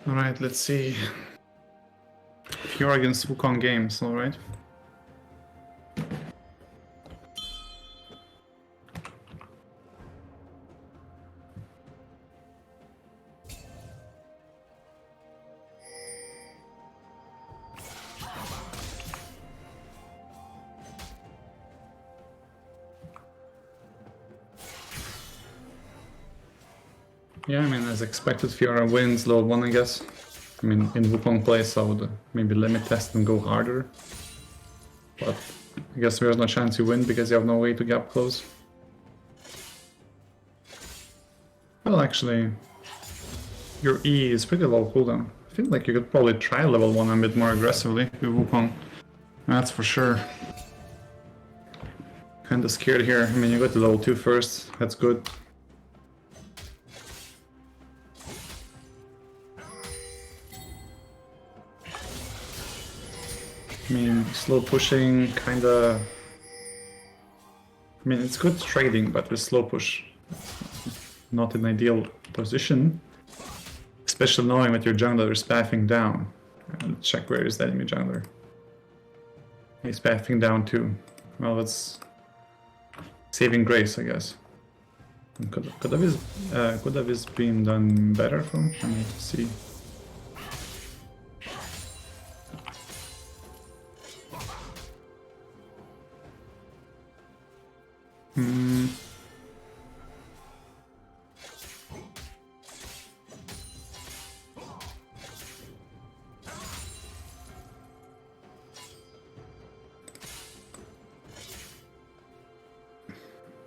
Alright, let's see. Fiora against Wukong Games, alright. Yeah, I mean, as expected, Fiora wins level 1, I guess. I mean, in Wukong place, I would maybe limit test and go harder. But I guess there's no chance you win because you have no way to gap close. Well, actually, your E is pretty low cooldown. I feel like you could probably try level 1 a bit more aggressively with Wukong. That's for sure. Kinda scared here. I mean, you got to level 2 first, that's good. I mean, slow pushing, kinda... I mean, it's good trading, but with slow push, not an ideal position. Especially knowing that your jungler is pathing down. Let's check where is the enemy jungler. He's pathing down too. Well, that's... saving grace, I guess. Could have this been done better from? Let me see.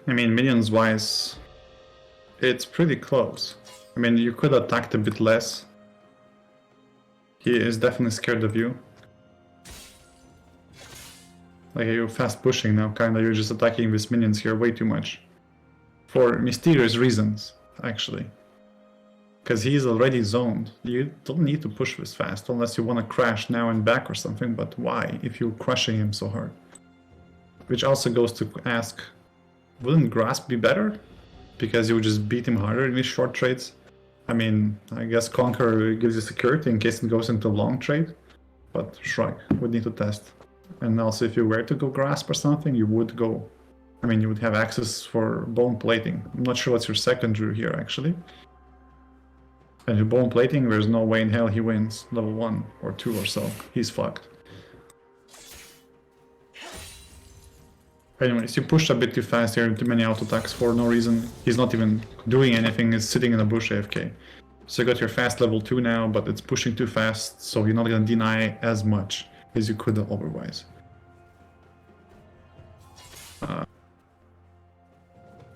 I mean, minions wise, it's pretty close. I mean, you could attack a bit less. He is definitely scared of you. Like, you're fast pushing now, kinda, you're just attacking these minions here way too much. For mysterious reasons, actually. Because he is already zoned. You don't need to push this fast, unless you want to crash now and back or something, but why, if you're crushing him so hard? Which also goes to ask, wouldn't Grasp be better? Because you would just beat him harder in these short trades? I mean, I guess Conquer gives you security in case it goes into long trade, but shrug, would need to test. And also, if you were to go Grasp or something, you would go. I mean, you would have access for Bone Plating. I'm not sure what's your second Drew here, actually. And your Bone Plating, there's no way in hell he wins level 1 or 2 or so. He's fucked. Anyways, you pushed a bit too fast here, too many auto attacks for no reason. He's not even doing anything, he's sitting in a bush AFK. So you got your fast level 2 now, but it's pushing too fast, so you're not gonna deny as much as you could otherwise.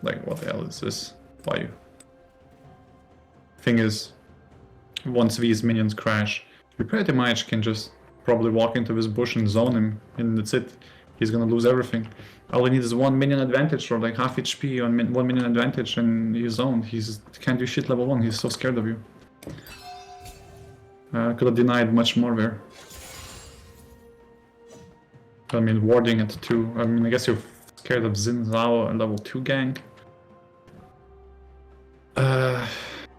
Like, what the hell is this? Why? Thing is, once these minions crash, you pretty much can just probably walk into this bush and zone him, and that's it. He's gonna lose everything. All he needs is 1 minion advantage, or like half HP on 1 minion advantage, and he's zoned. He can't do shit level 1, he's so scared of you. Could have denied much more there. I mean, warding it too. I mean, I guess you're scared of Xin Zhao and level 2 gank.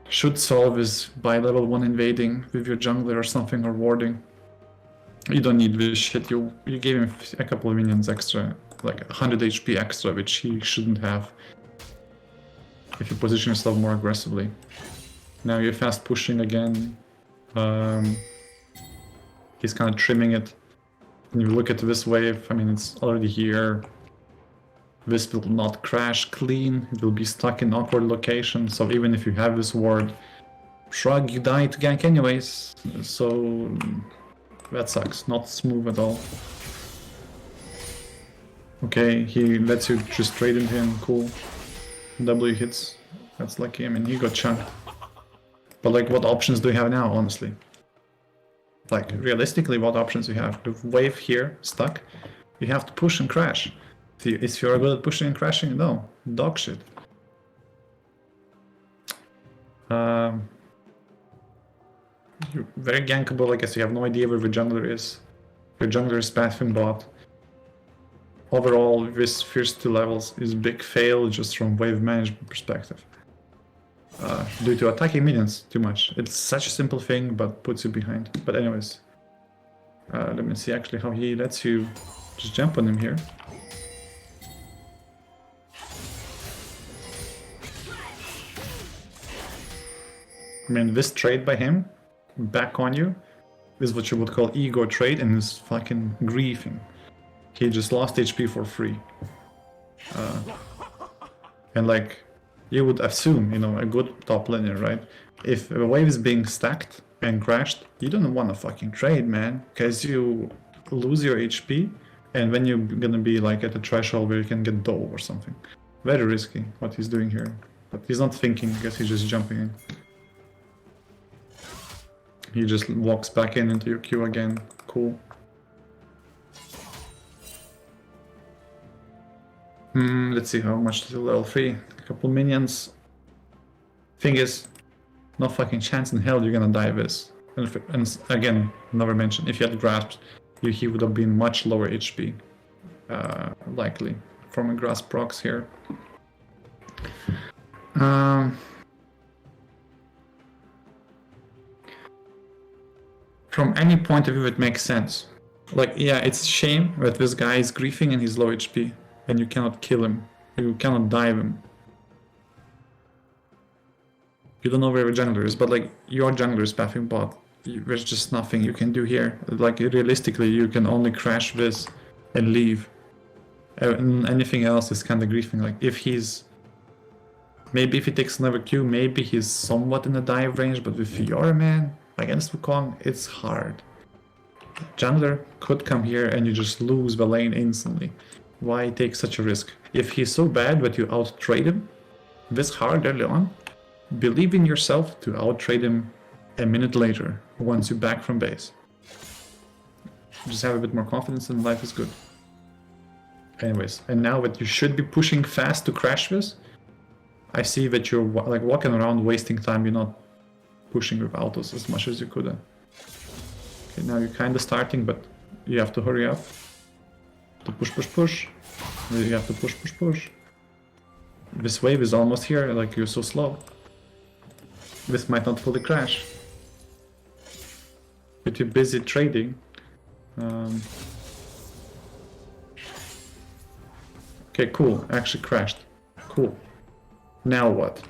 Should solve is by level 1 invading with your jungler or something, or warding. You don't need this shit, you gave him a couple of minions extra, like 100 HP extra, which he shouldn't have. If you position yourself more aggressively. Now you're fast pushing again. He's kind of trimming it. When you look at this wave, I mean, it's already here. This will not crash clean, it will be stuck in awkward locations, so even if you have this ward, shrug, you die to gank anyways, so that sucks, not smooth at all. Okay, he lets you just trade into him, cool. W hits, that's lucky, I mean, he got chunked. But like, what options do you have now, honestly? Like, realistically, what options do you have? The wave here, stuck, you have to push and crash. If you're good at pushing and crashing, no, dog shit. You're very gankable, I guess you have no idea where the jungler is. Your jungler is pathing bot. Overall, this first 2 levels is big fail just from wave management perspective. due to attacking minions too much. It's such a simple thing, but puts you behind. But anyways, let me see actually how he lets you just jump on him here. I mean, this trade by him, back on you, is what you would call ego trade, and is fucking griefing. He just lost HP for free. And like, you would assume, you know, a good top laner, right? If a wave is being stacked and crashed, you don't want to fucking trade, man, because you lose your HP, and when you're gonna be like at a threshold where you can get dove or something. Very risky what he's doing here. But he's not thinking, I guess he's just jumping in. He just walks back into your queue again. Cool. Let's see how much to level 3. A couple minions. Thing is, no fucking chance in hell you're gonna die this. And again, never mentioned, if you had grasped, he would have been much lower HP. Likely. From a grasp procs here. From any point of view, it makes sense. Like, yeah, it's a shame that this guy is griefing and he's low HP, and you cannot kill him. You cannot dive him. You don't know where the jungler is, but like, your jungler is pathing bot. There's just nothing you can do here. Like, realistically, you can only crash this and leave. And anything else is kind of griefing. Like, if he's... Maybe if he takes another Q, maybe he's somewhat in the dive range, but with Fiora, man, against Wukong, it's hard. Jungler could come here and you just lose the lane instantly. Why take such a risk? If he's so bad that you out-trade him this hard early on, believe in yourself to out-trade him a minute later, once you're back from base. Just have a bit more confidence and life is good. Anyways, and now that you should be pushing fast to crash this, I see that you're like walking around wasting time, you're not pushing with autos as much as you could. Okay, now you're kind of starting, but you have to hurry up. To push. You have to push. This wave is almost here, like you're so slow. This might not fully crash. But you're busy trading. Okay, cool. Actually crashed. Cool. Now what?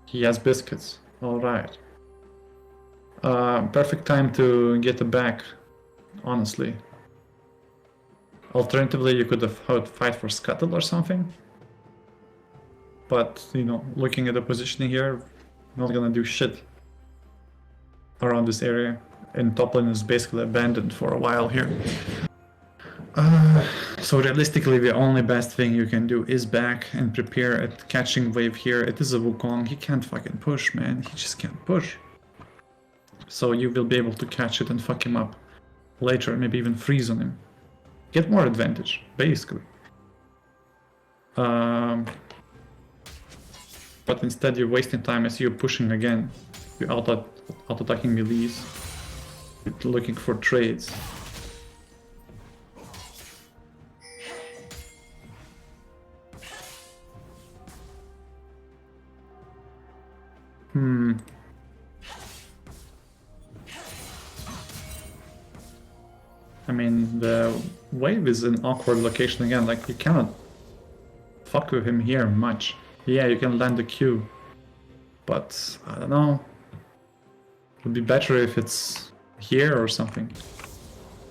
He has biscuits. Alright. Perfect time to get it back, honestly. Alternatively, you could have had fight for Scuttle or something. But, you know, looking at the positioning here, not gonna do shit around this area. And top lane is basically abandoned for a while here. So realistically, the only best thing you can do is back and prepare at catching wave here. It is a Wukong, he can't fucking push, man. He just can't push. So you will be able to catch it and fuck him up later, maybe even freeze on him. Get more advantage, basically. But instead you're wasting time as you're pushing again. You're out-attacking melees. You're looking for trades. I mean, the wave is an awkward location again, like you cannot fuck with him here much. Yeah, you can land the Q, but I don't know. It would be better if it's here or something.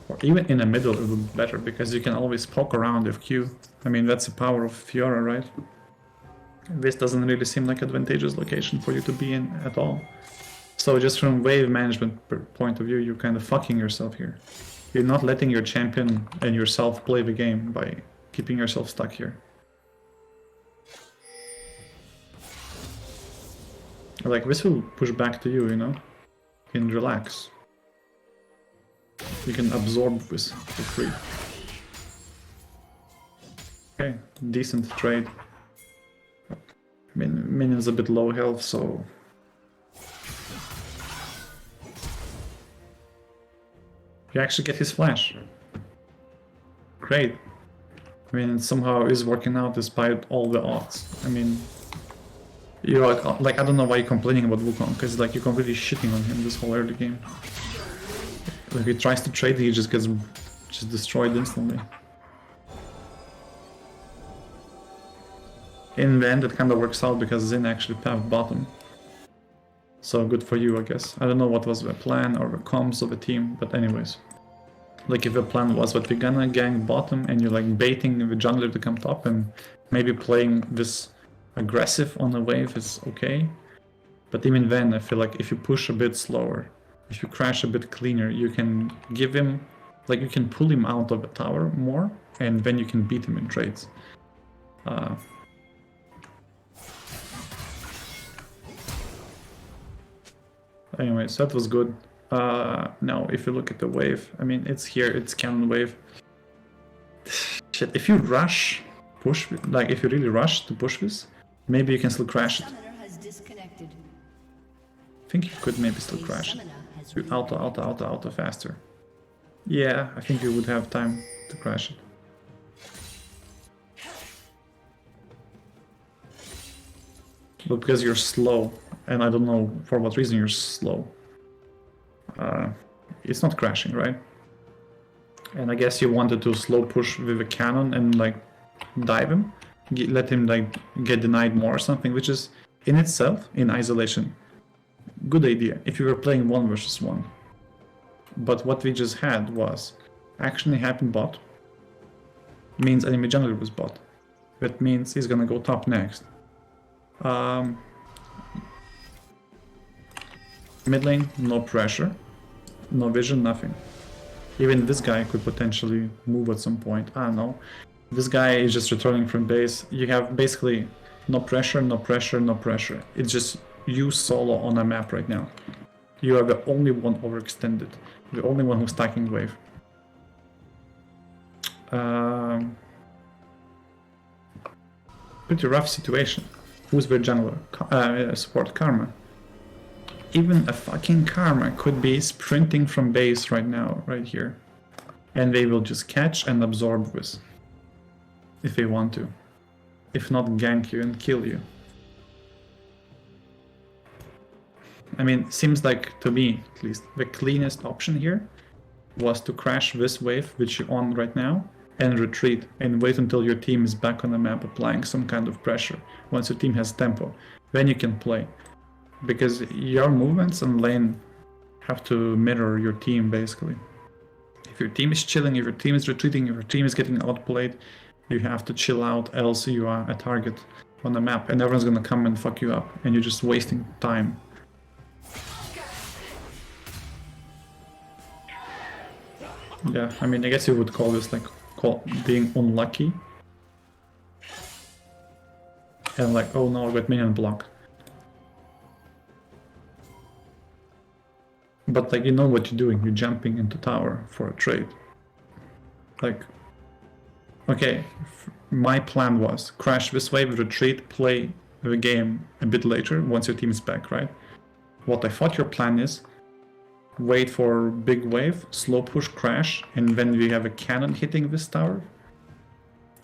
Or even in the middle it would be better, because you can always poke around with Q. I mean, that's the power of Fiora, right? This doesn't really seem like an advantageous location for you to be in at all. So just from wave management point of view, you're kind of fucking yourself here. You're not letting your champion and yourself play the game by keeping yourself stuck here. Like, this will push back to you, you know? You can relax. You can absorb this for free. Okay, decent trade. I mean, minion's a bit low health, so... You actually get his flash. Great. I mean, it somehow is working out despite all the odds. I mean, You're like I don't know why you're complaining about Wukong, because like you're completely shitting on him this whole early game. Like he tries to trade, he just gets destroyed instantly. In the end, it kind of works out because Xin actually path bottom. So good for you, I guess. I don't know what was the plan or the comms of the team, but anyways. Like if the plan was that we're gonna gang bottom and you're like baiting the jungler to come top and maybe playing this aggressive on the wave is okay. But even then, I feel like if you push a bit slower, if you crash a bit cleaner, you can give him, like you can pull him out of the tower more, and then you can beat him in trades. Anyways, that was good. Now, if you look at the wave, I mean, it's here, it's cannon wave. Shit, if you rush, push, like if you really rush to push this, maybe you can still crash it. I think you could maybe still crash it. Auto faster. Yeah, I think you would have time to crash it. But because you're slow, and I don't know for what reason you're slow, it's not crashing, right? And I guess you wanted to slow push with a cannon and like dive him, let him like get denied more or something, which is in itself, in isolation, good idea if you were playing 1 versus 1. But what we just had was actually happened bot, means enemy jungler was bot. That means he's gonna go top next. Mid lane, no pressure, no vision, nothing. Even this guy could potentially move at some point, I don't know. This guy is just returning from base. You have basically no pressure, no pressure, no pressure. It's just you solo on a map right now. You are the only one overextended, the only one who's stacking wave. Pretty rough situation. Who's their jungler? Support Karma. Even a fucking Karma could be sprinting from base right now, right here. And they will just catch and absorb this. If they want to. If not, gank you and kill you. I mean, seems like, to me at least, the cleanest option here was to crash this wave, which you're on right now, and retreat, and wait until your team is back on the map applying some kind of pressure. Once your team has tempo, then you can play. Because your movements in lane have to mirror your team, basically. If your team is chilling, if your team is retreating, if your team is getting outplayed, you have to chill out, else you are a target on the map, and everyone's gonna come and fuck you up, and you're just wasting time. Yeah, I mean, I guess you would call this like being unlucky. And like, oh no, I got minion block. But like, you know what you're doing, you're jumping into tower for a trade. Like, okay, my plan was crash this wave, retreat, play the game a bit later once your team is back, right? What I thought your plan is, wait for big wave, slow push, crash, and then we have a cannon hitting this tower.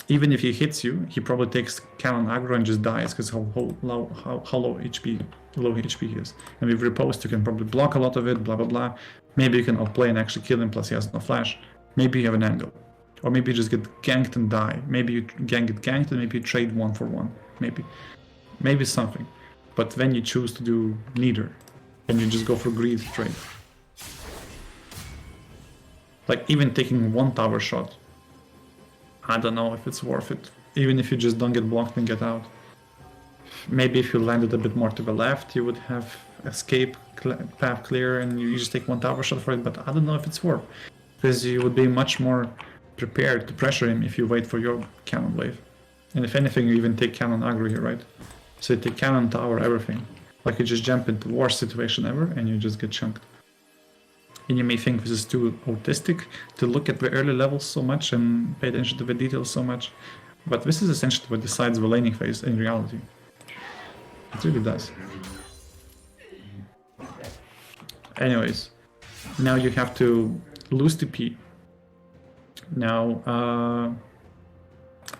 Even if he hits you, he probably takes cannon aggro and just dies because how low HP he is. And with riposte you can probably block a lot of it, blah blah blah. Maybe you can outplay and actually kill him, plus he has no flash. Maybe you have an angle. Or maybe you just get ganked and die. Maybe you get ganked and maybe you trade 1 for 1. Maybe something. But then you choose to do neither. And you just go for greed trade. Like even taking 1 tower shot, I don't know if it's worth it. Even if you just don't get blocked and get out. Maybe if you landed a bit more to the left, you would have escape path clear and you just take 1 tower shot for it, but I don't know if it's worth. Because you would be much more prepared to pressure him if you wait for your cannon wave. And if anything, you even take cannon aggro here, right? So you take cannon, tower, everything. Like you just jump into the worst situation ever and you just get chunked. And you may think this is too autistic to look at the early levels so much and pay attention to the details so much. But this is essentially what decides the laning phase in reality. It really does. Anyways, now you have to lose TP. Now,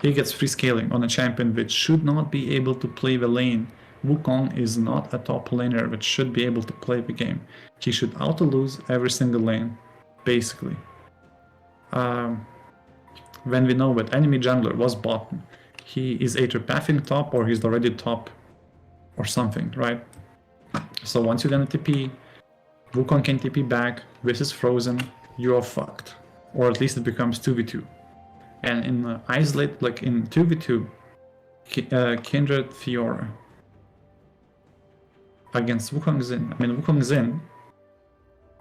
he gets free scaling on a champion which should not be able to play the lane Wukong is not a top laner which should be able to play the game. He should auto-lose every single lane, basically. When we know that enemy jungler was bottom, he is either pathing top or he's already top or something, right? So once you're gonna TP, Wukong can TP back, this is frozen, you are fucked. Or at least it becomes 2v2. And in isolate, like in 2v2, Kindred Fiora against Wukong Xin. I mean, Wukong Xin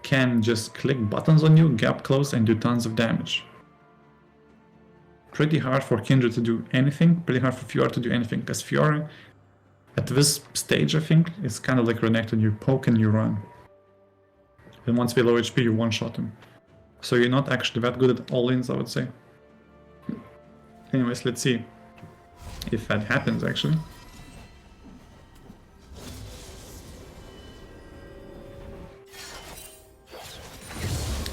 can just click buttons on you, gap close, and do tons of damage. Pretty hard for Kindred to do anything, pretty hard for Fiora to do anything, because Fiora, at this stage, I think, is kind of like Renekton. You poke and you run. And once below HP, you one-shot him. So you're not actually that good at all-ins, I would say. Anyways, let's see if that happens, actually.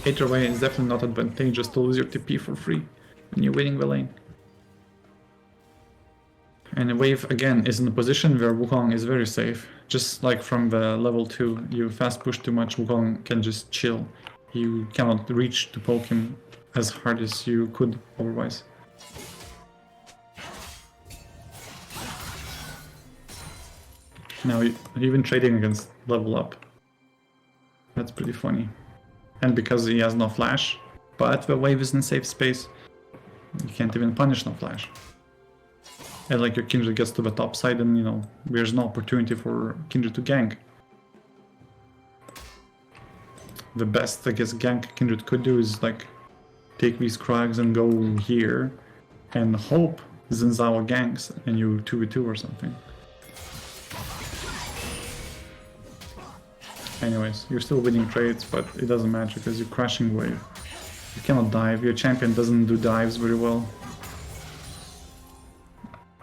Either way, it's definitely not advantageous to lose your TP for free when you're winning the lane. And the wave, again, is in a position where Wukong is very safe. Just like from the level 2, you fast push too much, Wukong can just chill. You cannot reach to poke him as hard as you could otherwise. Now, even trading against level up. That's pretty funny. And because he has no flash, but the wave is in safe space, you can't even punish no flash. And like your Kindred gets to the top side and, you know, there's no opportunity for Kindred to gank. The best, I guess, gank Kindred could do is like take these Krags and go here and hope Xin Zhao ganks and you 2v2 or something. Anyways, you're still winning trades, but it doesn't matter because you're crashing wave. You cannot dive, your champion doesn't do dives very well.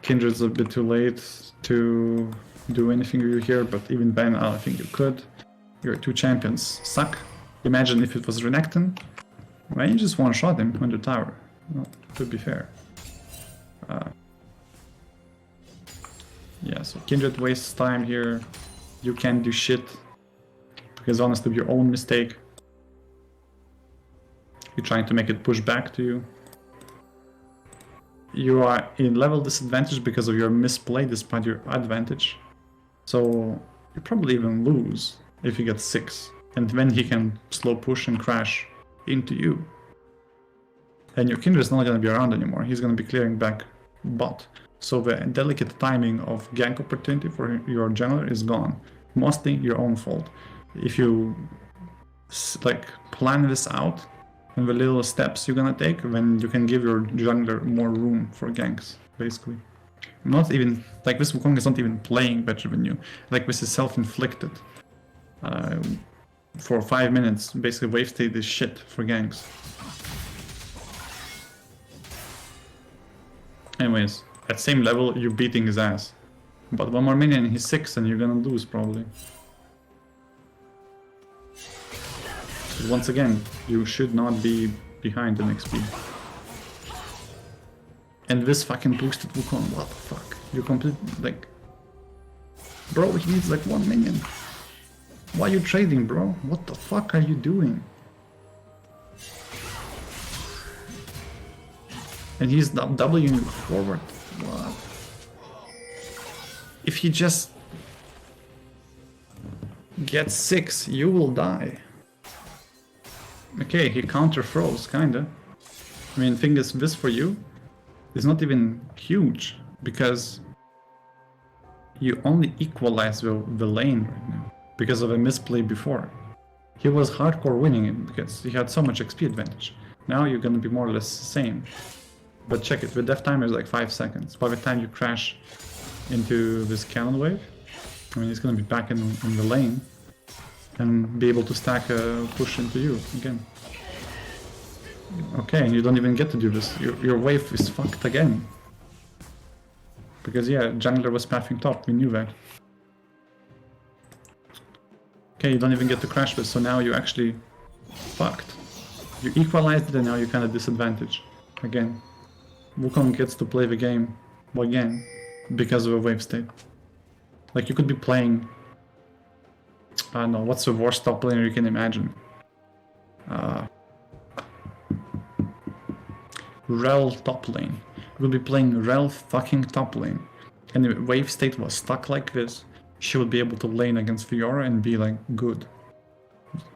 Kindred's a bit too late to do anything you here, but even Ben, I think you could. Your two champions suck. Imagine if it was Renekton, well, you just one-shot him on the tower. Well, to be fair. Yeah, so Kindred wastes time here. You can't do shit. Because honestly, your own mistake. You're trying to make it push back to you. You are in level disadvantage because of your misplay despite your advantage. So you probably even lose if you get 6. And then he can slow push and crash into you. And your Kindred is not going to be around anymore. He's going to be clearing back bot. So the delicate timing of gank opportunity for your jungler is gone. Mostly your own fault. If you like plan this out and the little steps you're gonna take, then you can give your jungler more room for ganks, basically. Not even like this Wukong is not even playing better than you. Like this is self-inflicted. For 5 minutes, basically wave state is shit for ganks. Anyways, at same level you're beating his ass. But one more minion and he's 6 and you're gonna lose probably. But once again, you should not be behind in XP. And this fucking boosted Wukong, what the fuck? You complete, like... Bro, he needs like 1 minion. Why are you trading, bro? What the fuck are you doing? And he's Wing you forward. What? If he just gets 6, you will die. Okay, he counter froze, kinda. I mean, thing is, this for you is not even huge, because you only equalize the lane right now, because of a misplay before. He was hardcore winning it, because he had so much XP advantage. Now you're gonna be more or less the same. But check it, the death timer is like 5 seconds. By the time you crash into this cannon wave, I mean, he's gonna be back in the lane. And be able to stack a push into you again. Okay, and you don't even get to do this. Your wave is fucked again. Because yeah, jungler was pathing top, we knew that. Okay, you don't even get to crash this, so now you're actually fucked. You equalized it and now you're kind of disadvantaged. Again. Wukong gets to play the game again because of a wave state. Like you could be playing, I don't know, what's the worst top laner you can imagine? Rel top lane. You would be playing Rel fucking top lane. And if Wave State was stuck like this, she would be able to lane against Fiora and be like, good.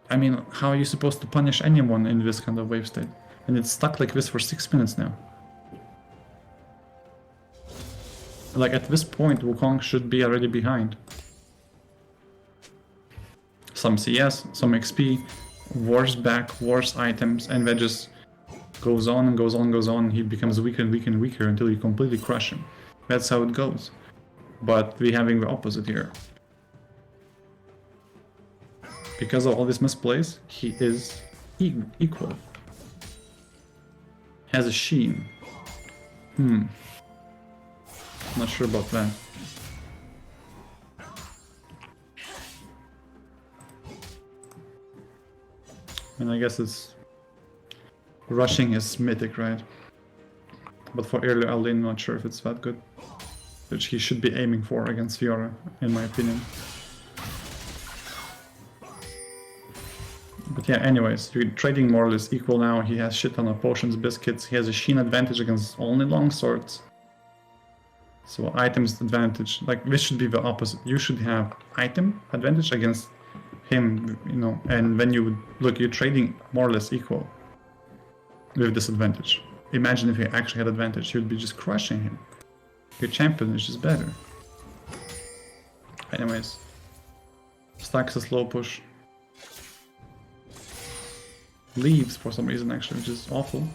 I mean, how are you supposed to punish anyone in this kind of wave state? And it's stuck like this for 6 minutes now. Like at this point, Wukong should be already behind. Some CS, some XP, worse back, worse items, and that just goes on and goes on and goes on. He becomes weaker and weaker and weaker until you completely crush him. That's how it goes. But we're having the opposite here. Because of all these misplays, he is equal. Has a sheen. Not sure about that. And I guess it's... Rushing is mythic, right? But for early all-in, not sure if it's that good. Which he should be aiming for against Fiora, in my opinion. But yeah, anyways, you're trading more or less equal now. He has shit ton of potions, biscuits. He has a sheen advantage against only long swords. So items advantage, like this should be the opposite. You should have item advantage against him, you know, and when you look, you're trading more or less equal with disadvantage. Imagine if he actually had advantage, you'd be just crushing him. Your champion is just better. Anyways, stacks a slow push. Leaves for some reason actually, which is awful.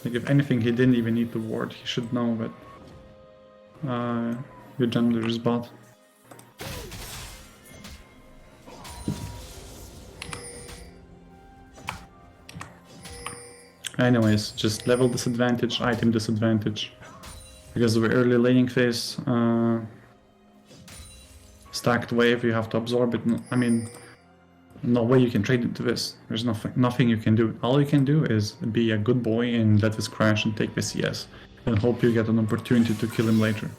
Like if anything, he didn't even need the ward. He should know that your jungler is bot. Anyways, just level disadvantage, item disadvantage. Because of the early laning phase, stacked wave, you have to absorb it. I mean, no way you can trade into this. There's nothing you can do. All you can do is be a good boy and let this crash and take the CS. And hope you get an opportunity to kill him later.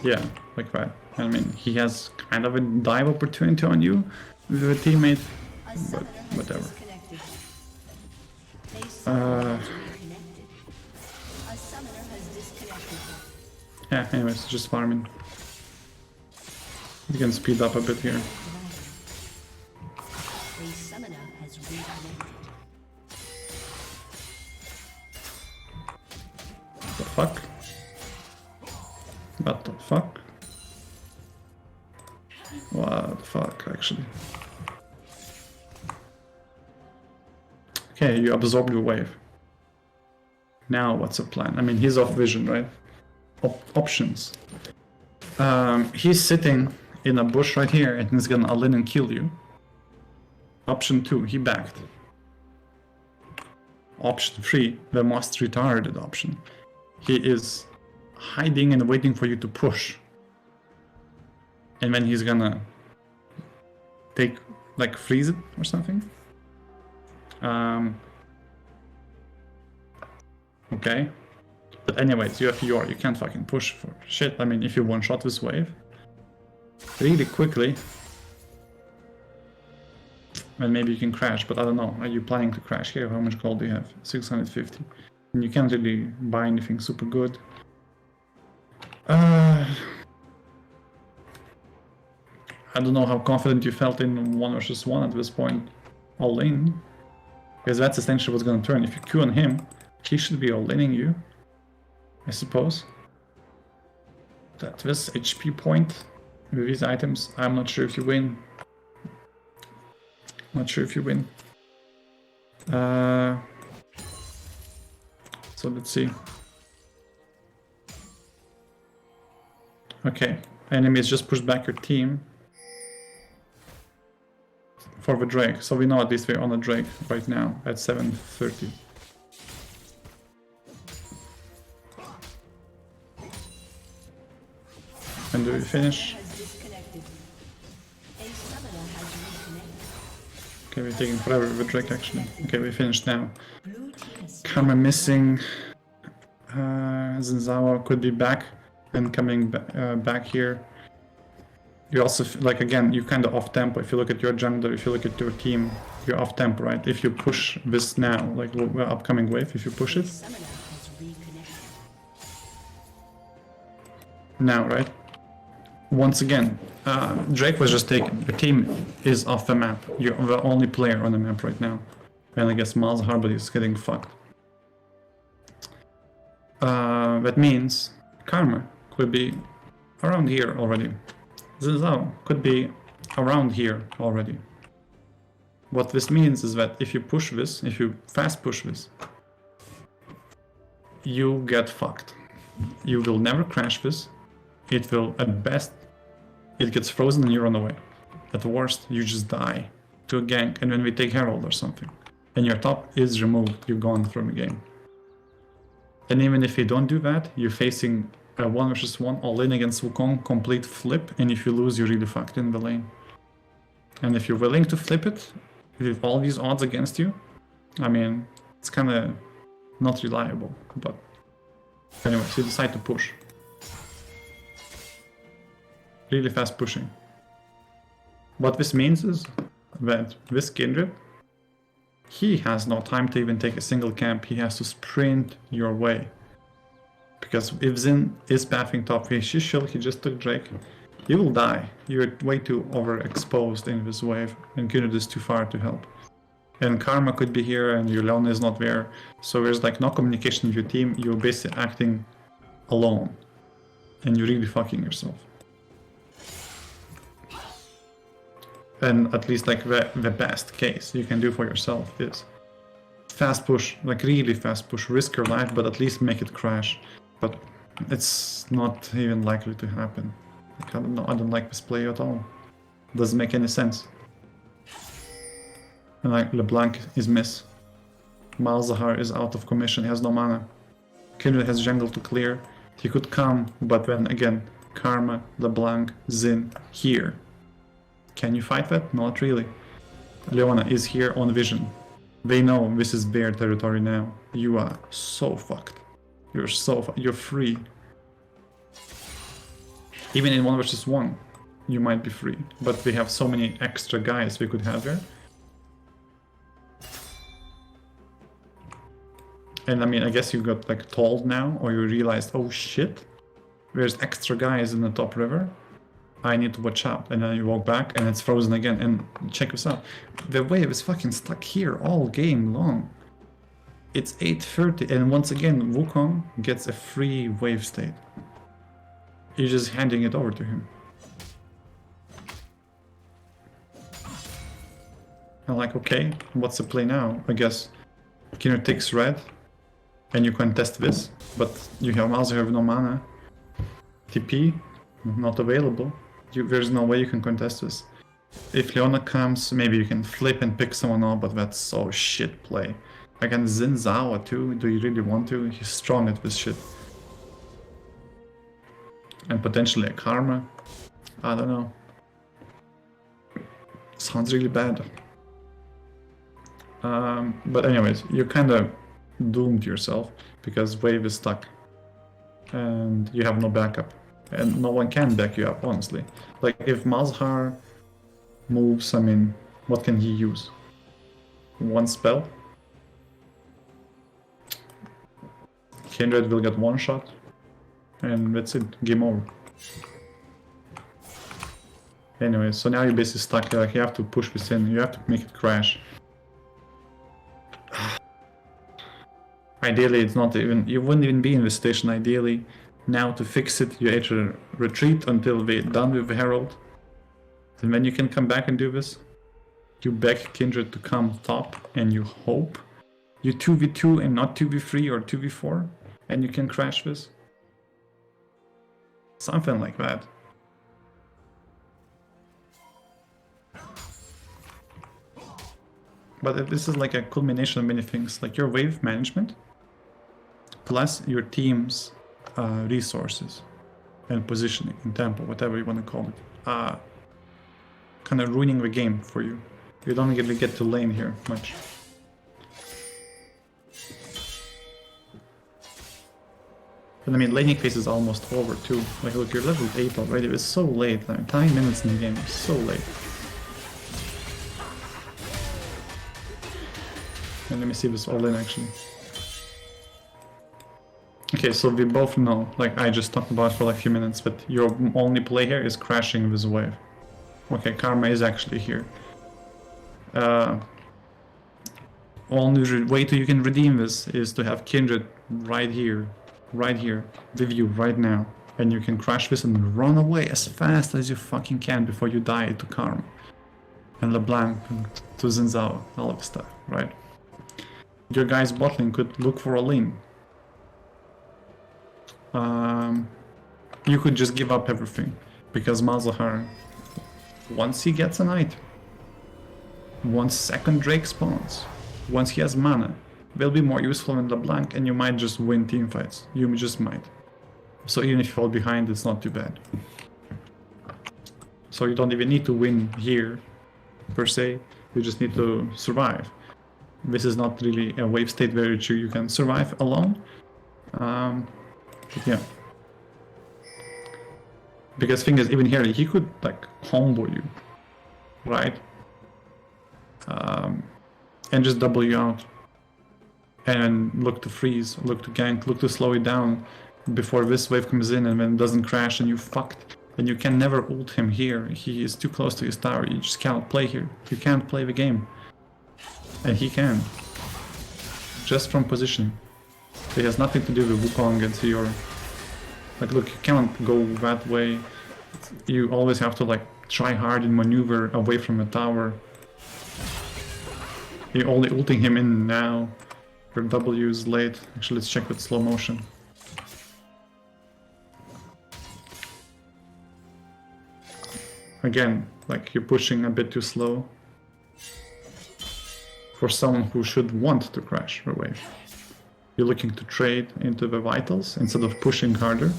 Yeah, like that. I mean, he has kind of a dive opportunity on you with a teammate, but whatever. Yeah, anyways, just farming. You can speed up a bit here. The fuck? What the fuck? What the fuck, actually? Okay, you absorb your wave. Now what's the plan? I mean, he's off vision, right? Options. He's sitting in a bush right here and he's gonna all in and kill you. Option 2, he backed. Option 3, the most retarded option. He is hiding and waiting for you to push. And then he's gonna take, like, freeze it or something. Okay. But anyways, you have Fiora, you can't fucking push for shit. I mean, if you one-shot this wave really quickly, then maybe you can crash, but I don't know. Are you planning to crash here? How much gold do you have? 650. And you can't really buy anything super good. I don't know how confident you felt in 1 versus 1 at this point. All in. Because that's essentially what's gonna turn. If you Q on him, he should be all-inning you, I suppose. At this HP point, with these items, I'm not sure if you win. Not sure if you win. So let's see. Okay, enemies just pushed back your team for the Drake. So we know at least we're on a Drake right now at 7:30. When do we finish? Okay, we're taking forever with Drake actually. Okay, we finished now. Karma missing. Zinzawa could be back and coming back here. You also, like, again, you're kind of off tempo. If you look at your jungler, if you look at your team, you're off tempo, right? If you push this now, like upcoming wave, if you push it now, right? Once again, Drake was just taken. Your team is off the map. You're the only player on the map right now. And I guess Malzahar is getting fucked. That means Karma could be around here already. Zinzao could be around here already. What this means is that if you push this, if you fast push this, you get fucked. You will never crash this. It will, at best, it gets frozen and you run away. At worst, you just die to a gank, and when we take Herald or something, and your top is removed, you're gone from the game. And even if you don't do that, you're facing a 1 versus 1 all-in against Wukong, complete flip, and if you lose, you're really fucked in the lane. And if you're willing to flip it, with all these odds against you, I mean, it's kind of not reliable, but anyways, you decide to push. Really fast pushing. What this means is that this Kindred, he has no time to even take a single camp, he has to sprint your way. Because if Zin is pathing top, he just took Drake, you will die. You're way too overexposed in this wave, and Kindred is too far to help. And Karma could be here, and your Leona is not there, so there's like no communication with your team, you're basically acting alone. And you're really fucking yourself. And at least like the best case you can do for yourself is fast push, like really fast push, risk your life, but at least make it crash. But it's not even likely to happen. Like, I don't know, I don't like this play at all. Doesn't make any sense. And like LeBlanc is miss. Malzahar is out of commission, he has no mana. Kindred has jungle to clear. He could come, but then again, Karma, LeBlanc, Zin, here. Can you fight that? Not really. Leona is here on vision. They know this is their territory now. You are so fucked. You're free. Even in 1 versus 1, you might be free. But we have so many extra guys we could have here. And I mean, I guess you got like told now, or you realized, oh shit, there's extra guys in the top river. I need to watch out. And then you walk back and it's frozen again. And check this out. The wave is fucking stuck here all game long. It's 8:30 and once again Wukong gets a free wave state. You're just handing it over to him. I'm like, okay, what's the play now? I guess Kindred takes red and you contest this, but you have Malzahar with no mana. TP, not available. There's no way you can contest this. If Leona comes, maybe you can flip and pick someone up, but that's so shit play. Against Zinzawa too, do you really want to? He's strong at this shit. And potentially a Karma. I don't know. Sounds really bad. But anyways, you kind of doomed yourself because wave is stuck. And you have no backup. And no one can back you up, honestly. Like, if Malzahar moves, I mean, what can he use? One spell? Kindred will get one shot. And that's it, game over. Anyway, so now you're basically stuck, like, you have to push this in, you have to make it crash. Ideally, it's not even, you wouldn't even be in this station, ideally. Now to fix it, you either retreat until we're done with the Herald. And when you can come back and do this, you beg Kindred to come top and you hope you 2v2 and not 2v3 or 2v4 and you can crash this. Something like that. But if this is like a culmination of many things, like your wave management, plus your team's resources and positioning and tempo, whatever you want to call it, kind of ruining the game for you. You don't really get to lane here much. But I mean, laning phase is almost over too. Like, look, you're level 8 already. It's so late. Like, 9 minutes in the game. It's so late. And let me see this all in actually. Okay, so we both know, like I just talked about for like a few minutes, but your only play here is crashing this wave. Okay, Karma is actually here. Only way you can redeem this is to have Kindred right here, with you right now. And you can crash this and run away as fast as you fucking can before you die to Karma. And LeBlanc, to Xin Zhao, all of stuff, right? Your guy's bottling could look for a lane. You could just give up everything, because Malzahar, once he gets an item, once second Drake spawns, once he has mana, will be more useful than LeBlanc, and you might just win teamfights. You just might. So even if you fall behind, it's not too bad. So you don't even need to win here, per se. You just need to survive. This is not really a wave state where you can survive alone. But yeah. Because thing is, even here, he could like combo you, right? And just double you out. And look to freeze, look to gank, look to slow it down before this wave comes in, and when it doesn't crash and you fucked. And you can never ult him here. He is too close to his tower. You just cannot play here. You can't play the game. And he can. Just from positioning. It has nothing to do with Wukong and your... Like, look, you can't go that way. You always have to, like, try hard and maneuver away from the tower. You're only ulting him in now. Your W is late. Actually, let's check with slow motion. Again, like, you're pushing a bit too slow. For someone who should want to crash the wave. You're looking to trade into the vitals instead of pushing harder.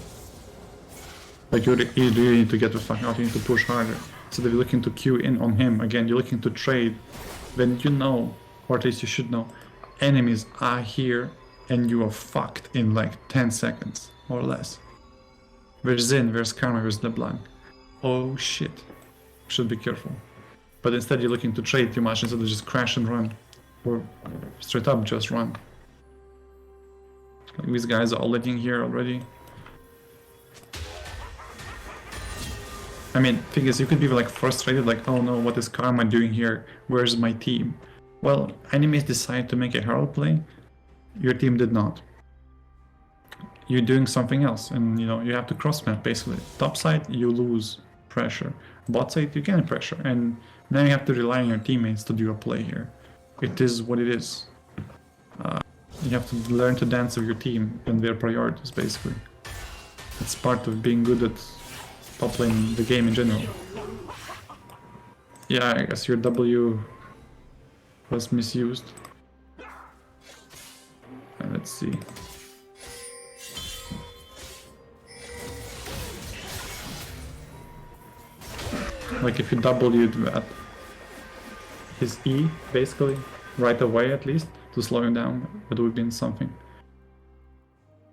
Like you really need to get the fuck out, you need to push harder. So that you're looking to queue in on him. Again, you're looking to trade. Then you know, or at least you should know, enemies are here and you are fucked in like 10 seconds or less. Where's Xin, where's Karma, where's LeBlanc? Oh shit. Should be careful. But instead you're looking to trade too much instead of just crash and run. Or straight up just run. Like these guys are all letting here already. I mean, thing is, you could be like frustrated, like, oh no, what is Karma doing here? Where's my team? Well, enemies decide to make a Herald play. Your team did not. You're doing something else, and you know, you have to cross map basically. Top side, you lose pressure. Bot side, you gain pressure, and now you have to rely on your teammates to do a play here. It is what it is. You have to learn to dance with your team and their priorities, basically. It's part of being good at top lane the game in general. Yeah, I guess your W was misused. Let's see. Like if you W'd that, his E, basically, right away at least, to slow him down, it would have been something.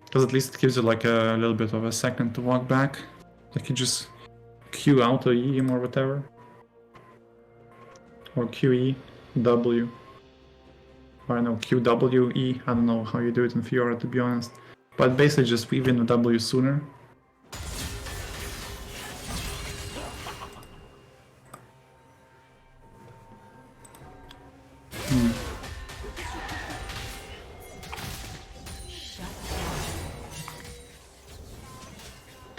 Because at least it gives you like a little bit of a second to walk back. Like you just Q out or E him or whatever. Or QE, W. Or I know, QWE, I don't know how you do it in Fiora to be honest. But basically just weave in the W sooner.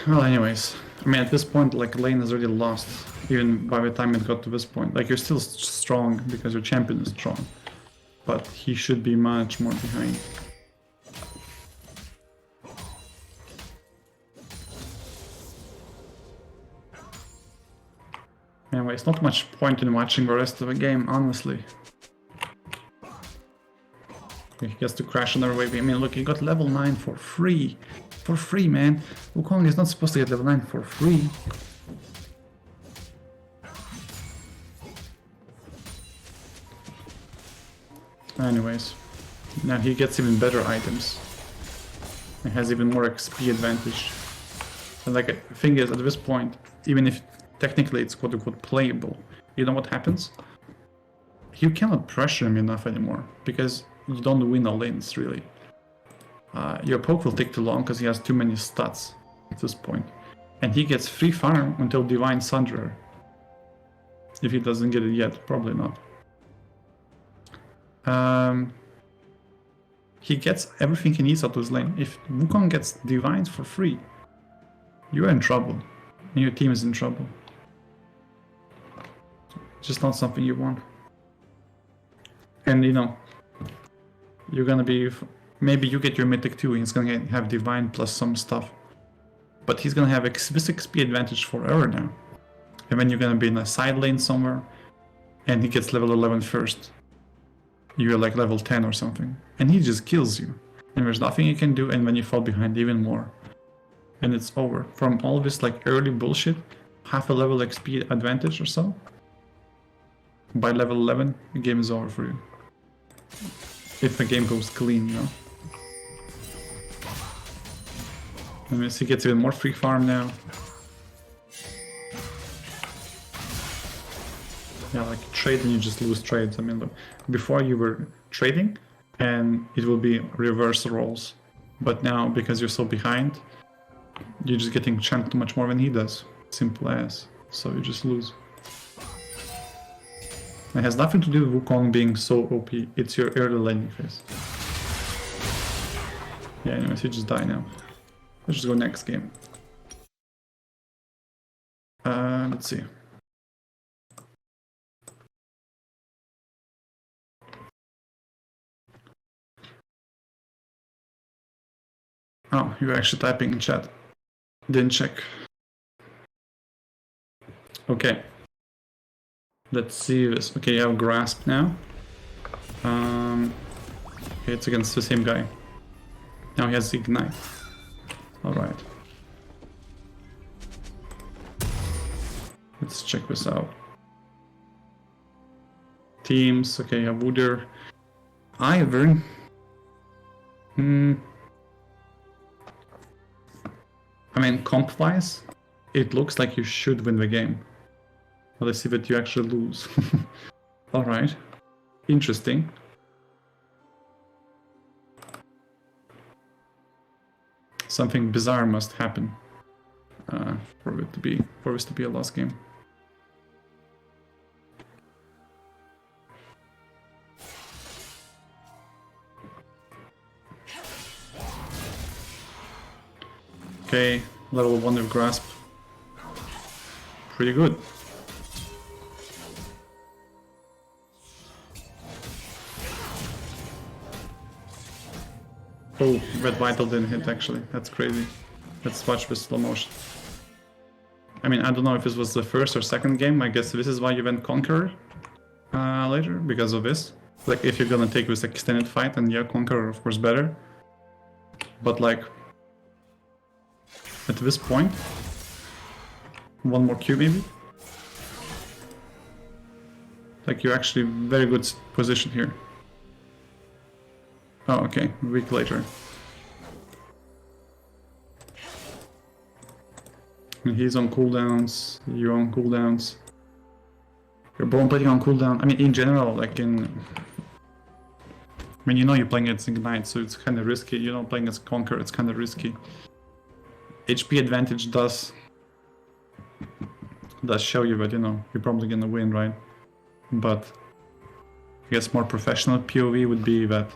Well, anyways, I mean, at this point, like, lane is already lost, even by the time it got to this point. Like, you're still strong because your champion is strong, but he should be much more behind. Anyway, it's not much point in watching the rest of the game, honestly. He gets to crash another wave. I mean, look, he got level 9 for free. For free, man. Wukong is not supposed to get level 9 for free. Anyways, now he gets even better items. He has even more XP advantage. And like, the thing is, at this point, even if technically it's quote-unquote playable, you know what happens? You cannot pressure him enough anymore, because you don't win all lanes, really. Your poke will take too long because he has too many stats at this point. And he gets free farm until Divine Sunderer. If he doesn't get it yet, probably not. He gets everything he needs out of his lane. If Wukong gets Divines for free, you're in trouble. And your team is in trouble. Just not something you want. And you know, you're gonna be... Maybe you get your Mythic too, and he's gonna have Divine plus some stuff. But he's gonna have this XP advantage forever now. And then you're gonna be in a side lane somewhere, and he gets level 11 first. You're like level 10 or something. And he just kills you. And there's nothing you can do, and then you fall behind even more. And it's over. From all this like early bullshit, half a level XP advantage or so, by level 11, the game is over for you. If the game goes clean, you know. I mean, he gets even more free farm now. Yeah, like trade and you just lose trades. I mean, look, before you were trading and it will be reverse roles. But now, because you're so behind, you're just getting champed much more than he does. Simple as. So you just lose. It has nothing to do with Wukong being so OP. It's your early laning phase. Yeah, anyways, you just die now. Let's just go next game. Let's see. Oh, you're actually typing in chat. Didn't check. Okay. Let's see this. Okay, you have Grasp now. Okay, it's against the same guy. Now he has Ignite. Alright. Let's check this out. Teams, okay, you have Wooder. Ivern. I mean, comp-wise, it looks like you should win the game. But I see that you actually lose. Alright. Interesting. Something bizarre must happen for this to be a lost game. Okay, level 1 of Grasp. Pretty good. Oh, Red Vital didn't hit actually. That's crazy. Let's watch with slow motion. I mean, I don't know if this was the first or second game. I guess this is why you went Conqueror later, because of this. Like, if you're gonna take this extended fight, and yeah, Conqueror of course better. But like, at this point, one more Q maybe? Like, you're actually very good position here. Oh, okay, a week later. And he's on cooldowns, you're on cooldowns. You're bone plating on cooldown. I mean, in general, like in... I mean, you know you're playing against Ignite, so it's kind of risky. You know, playing against Conquer, it's kind of risky. HP advantage does show you that, you know, you're probably gonna win, right? But I guess more professional POV would be that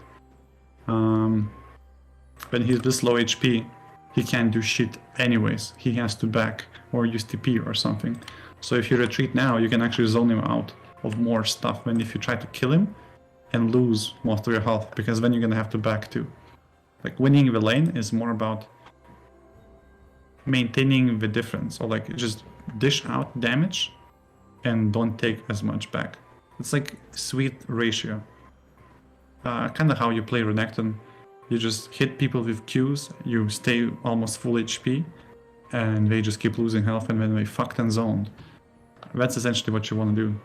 when he's this low HP, he can't do shit anyways. He has to back or use TP or something. So if you retreat now, you can actually zone him out of more stuff than if you try to kill him and lose most of your health, because then you're gonna have to back too. Like, winning the lane is more about maintaining the difference, or like just dish out damage and don't take as much back. It's like sweet ratio. Kind of how you play Renekton. You just hit people with Qs, you stay almost full HP, and they just keep losing health, and then they fucked and zoned. That's essentially what you want to do.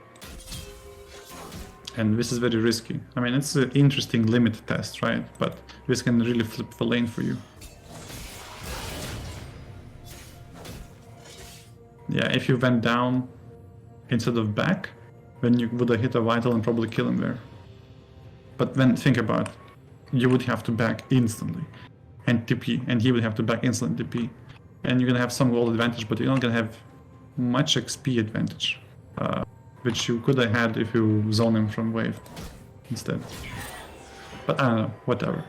And this is very risky. I mean, it's an interesting limit test, right? But this can really flip the lane for you. Yeah, if you went down instead of back, then you would have hit a vital and probably kill him there. But then think about it. You would have to back instantly and TP, and he would have to back instantly TP. And you're gonna have some gold advantage, but you're not gonna have much XP advantage, which you could have had if you zone him from wave instead. But I don't know, whatever.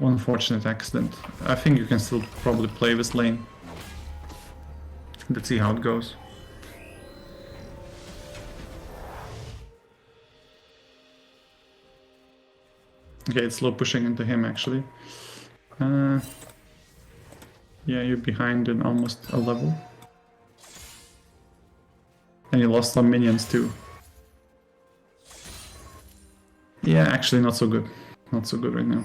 Unfortunate accident. I think you can still probably play this lane. Let's see how it goes. Okay, it's slow pushing into him actually. Yeah, you're behind in almost a level. And you lost some minions too. Yeah, actually not so good. Not so good right now.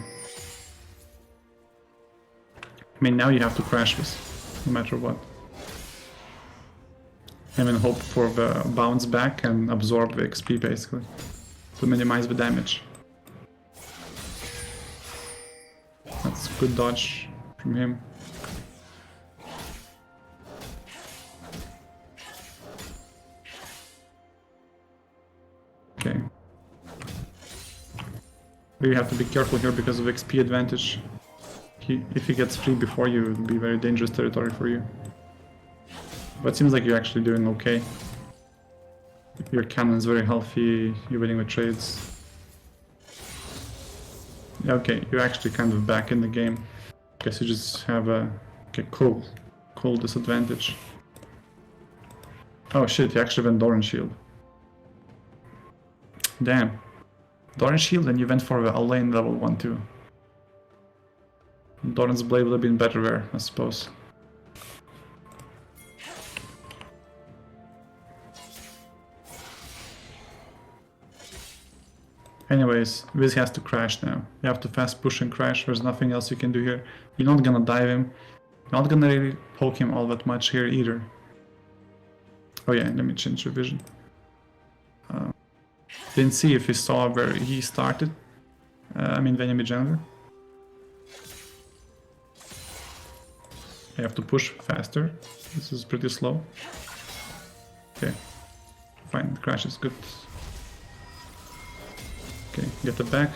I mean, now you have to crash this, no matter what. And then hope for the bounce back and absorb the XP basically, to minimize the damage. That's good dodge from him. Okay. You have to be careful here because of XP advantage. If he gets free before you, it will be very dangerous territory for you. But it seems like you're actually doing okay. Your cannon's very healthy, you're winning the trades. Yeah, okay, you're actually kind of back in the game. Guess you just have a... Okay, cool disadvantage. Oh shit, you actually went Doran Shield. Damn. Doran Shield and you went for a lane level 1 too. Doran's Blade would have been better there, I suppose. Anyways, Wiz has to crash now. You have to fast push and crash, there's nothing else you can do here. You're not gonna dive him. You're not gonna really poke him all that much here either. Oh yeah, let me change your vision. Didn't see if he saw where he started. I mean Vaynemin Jungler. I have to push faster. This is pretty slow. Okay. Fine, the crash is good. Okay, get the back.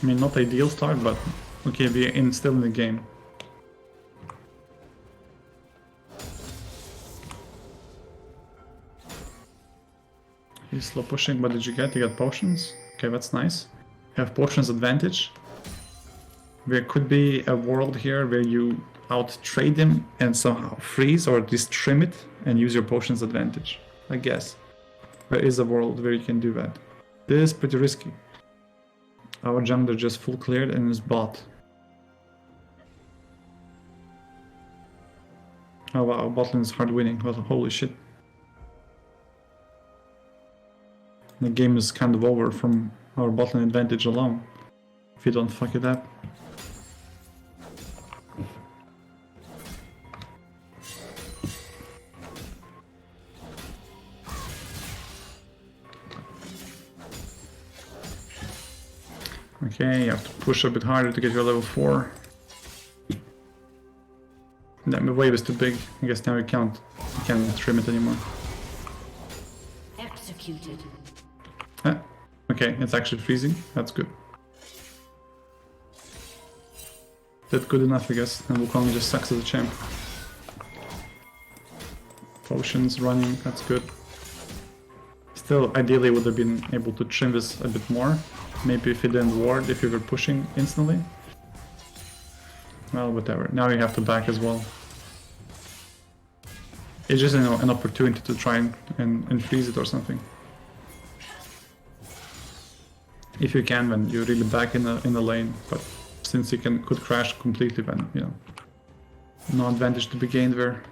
I mean, not ideal start, but okay, we're still in the game. He's slow pushing, what did you get? You got potions? Okay, that's nice. You have potions advantage. There could be a world here where you out-trade him and somehow freeze or just trim it and use your potions advantage, I guess. There is a world where you can do that. This is pretty risky. Our jungler just full cleared and is bot. Oh wow, bot lane is hard winning. Well, holy shit. The game is kind of over from our bot lane advantage alone. If you don't fuck it up. Okay, you have to push a bit harder to get your level 4. Damn, the wave is too big. I guess now you can't trim it anymore. Executed. Ah, okay, it's actually freezing. That's good. That's good enough, I guess. And Wukong just sucks as a champ. Potions running, that's good. Still, ideally would have been able to trim this a bit more. Maybe if he didn't ward, if you were pushing instantly. Well, whatever. Now you have to back as well. It's just an opportunity to try and freeze it or something. If you can, then you really back in the lane. But since you could crash completely, then you know, no advantage to be gained there.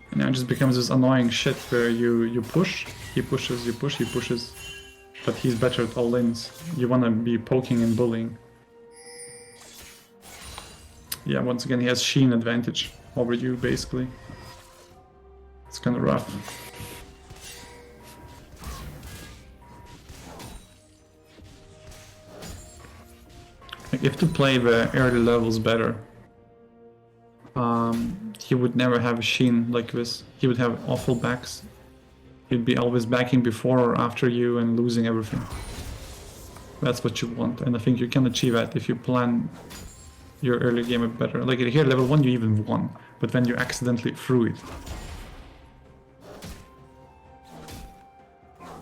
And now it just becomes this annoying shit where you push, he pushes, you push, he pushes. But he's better at all lanes. You wanna be poking and bullying. Yeah, once again he has Sheen advantage over you, basically. It's kind of rough. Like, if to play the early levels better, he would never have a Sheen like this. He would have awful backs. He'd be always backing before or after you and losing everything. That's what you want, and I think you can achieve that if you plan your early game a bit better. Like here, level 1 you even won, but then you accidentally threw it.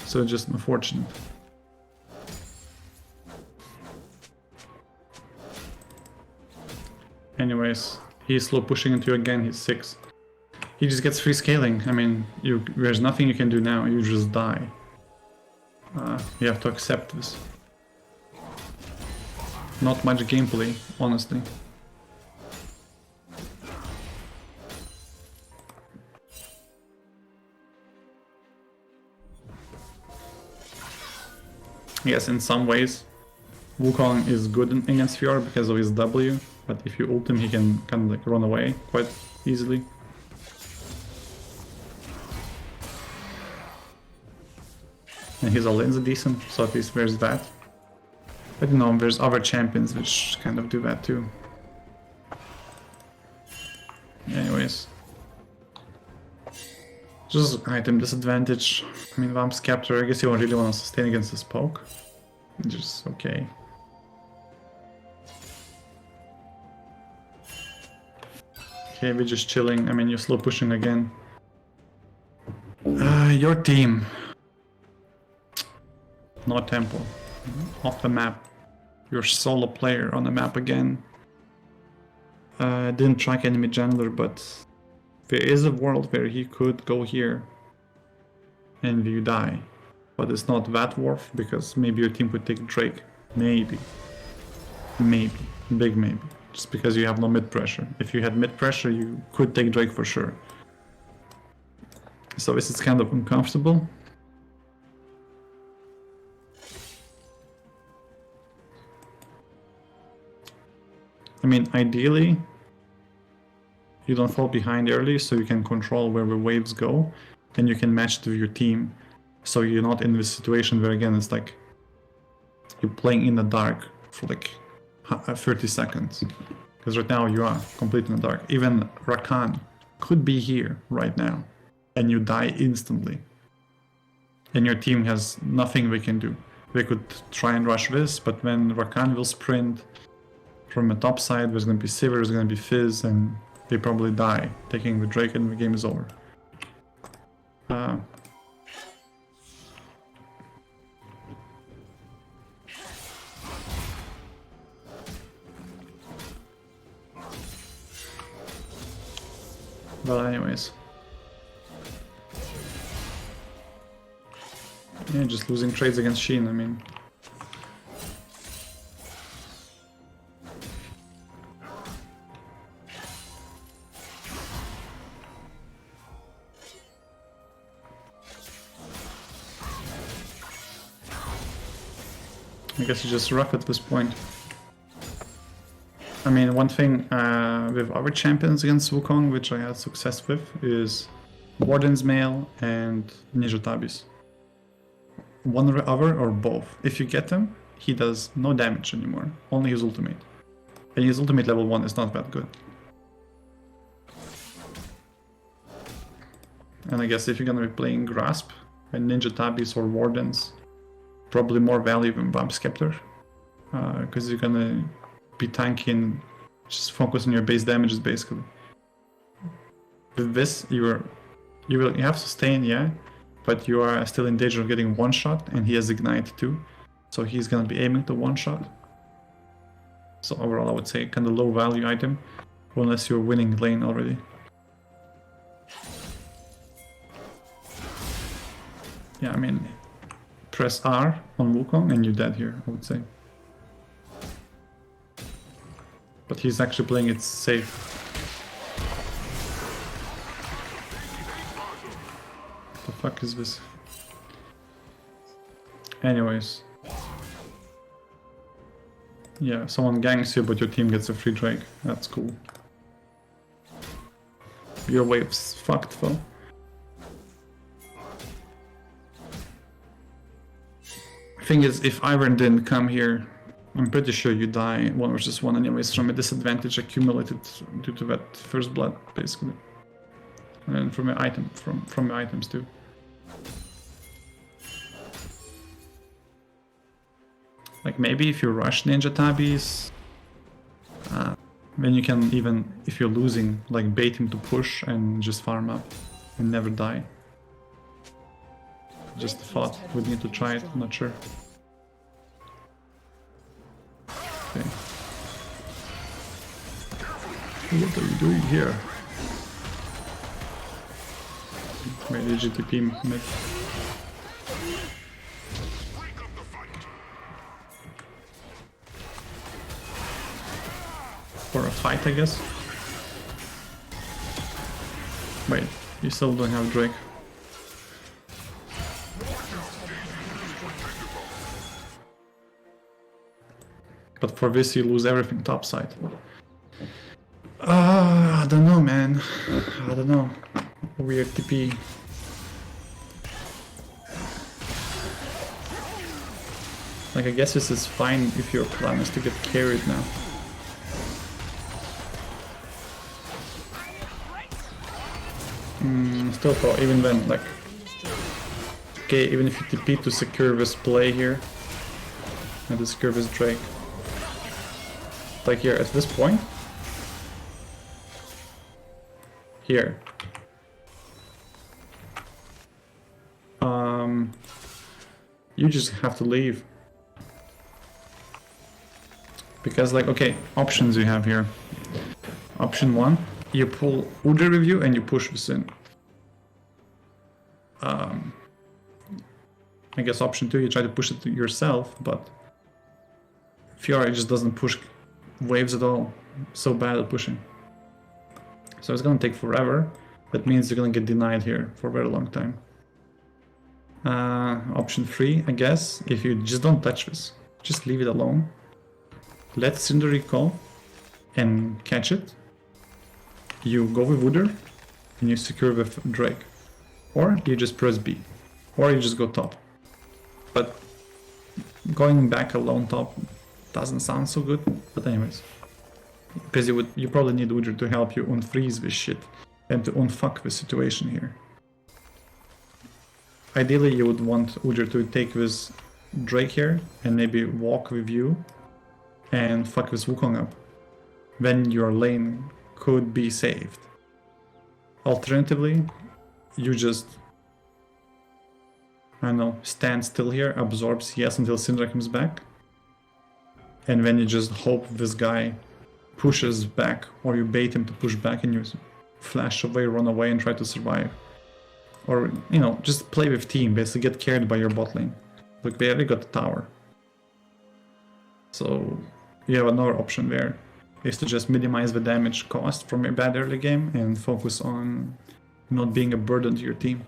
So it's just unfortunate. Anyways, he's slow pushing into you again, he's 6. He just gets free scaling. I mean, there's nothing you can do now, you just die. You have to accept this. Not much gameplay, honestly. Yes, in some ways, Wukong is good against Fiora because of his W, but if you ult him, he can kind of like run away quite easily. And his all-in's decent, so at least there's that. But you know, there's other champions which kind of do that too. Anyways. Just item disadvantage. I mean, Vamp's Captor, I guess you don't really want to sustain against this poke. Just okay. Okay, we're just chilling. I mean, you're slow pushing again. Your team. No temple. Off the map. You're solo player on the map again. Didn't track enemy jungler, but there is a world where he could go here and you die. But it's not that worth, because maybe your team could take Drake. Maybe. Maybe. Big maybe. Just because you have no mid pressure. If you had mid pressure, you could take Drake for sure. So this is kind of uncomfortable. I mean, ideally, you don't fall behind early, so you can control where the waves go, and you can match it with your team, so you're not in this situation where, again, it's like you're playing in the dark for like 30 seconds. Because right now you are completely in the dark. Even Rakan could be here right now, and you die instantly. And your team has nothing they can do. They could try and rush this, but when Rakan will sprint from the top side, there's going to be Sivir, there's going to be Fizz, and they probably die, taking the Drake, and the game is over. But anyways. Yeah, just losing trades against Sheen, I mean. I guess you just rough at this point. I mean, one thing with other champions against Wukong, which I had success with, is Warden's Mail and Ninja Tabis. One or the other, or both. If you get them, he does no damage anymore, only his ultimate. And his ultimate level 1 is not that good. And I guess if you're gonna be playing Grasp and Ninja Tabis or Wardens, probably more value than Vamp Scepter, because you're gonna be tanky and just focus on your base damages basically. With this, you have sustain, yeah, but you are still in danger of getting one shot, and he has Ignite too, so he's gonna be aiming to one shot. So overall, I would say kind of low value item, unless you're winning lane already. Yeah, I mean, press R on Wukong and you're dead here, I would say. But he's actually playing it safe. What the fuck is this? Anyways. Yeah, someone ganks you, but your team gets a free Drake. That's cool. Your wave's fucked, though. Thing is, if Ivern didn't come here, I'm pretty sure you die 1 versus 1 anyways from a disadvantage accumulated due to that first blood, basically. And from your item, from your items too. Like maybe if you rush Ninja Tabis, then you can even, if you're losing, like bait him to push and just farm up and never die. Just thought we'd need to try it, I'm not sure. Okay. What are you doing here? Maybe GTP mid. For a fight, I guess. Wait, you still don't have Drake. But for this you lose everything topside. I don't know, man. I don't know. Weird TP. Like, I guess this is fine if your plan is to get carried now. Still though, even then, like... Okay, even if you TP to secure this play here, and to secure this Drake. Like here, at this point. Here. You just have to leave. Because like, okay, options you have here. Option 1, you pull Udra review and you push this in. I guess option 2, you try to push it yourself, but Fiora just doesn't push waves at all. So bad at pushing. So it's gonna take forever. That means you're gonna get denied here for a very long time. Option 3, I guess, if you just don't touch this, just leave it alone. Let Cinder recall and catch it. You go with Wooder and you secure with Drake. Or you just press B. Or you just go top. But going back alone top doesn't sound so good. But anyways. Because you probably need Wooder to help you unfreeze this shit and to unfuck the situation here. Ideally you would want Wooder to take this Drake here and maybe walk with you and fuck this Wukong up. Then your lane could be saved. Alternatively, you just, I don't know, stand still here, absorb CS until Syndra comes back, and then you just hope this guy pushes back, or you bait him to push back and you flash away, run away and try to survive. Or, you know, just play with team, basically get carried by your bot lane. Look, they already got the tower. So you have another option there, is to just minimize the damage cost from your bad early game and focus on not being a burden to your team.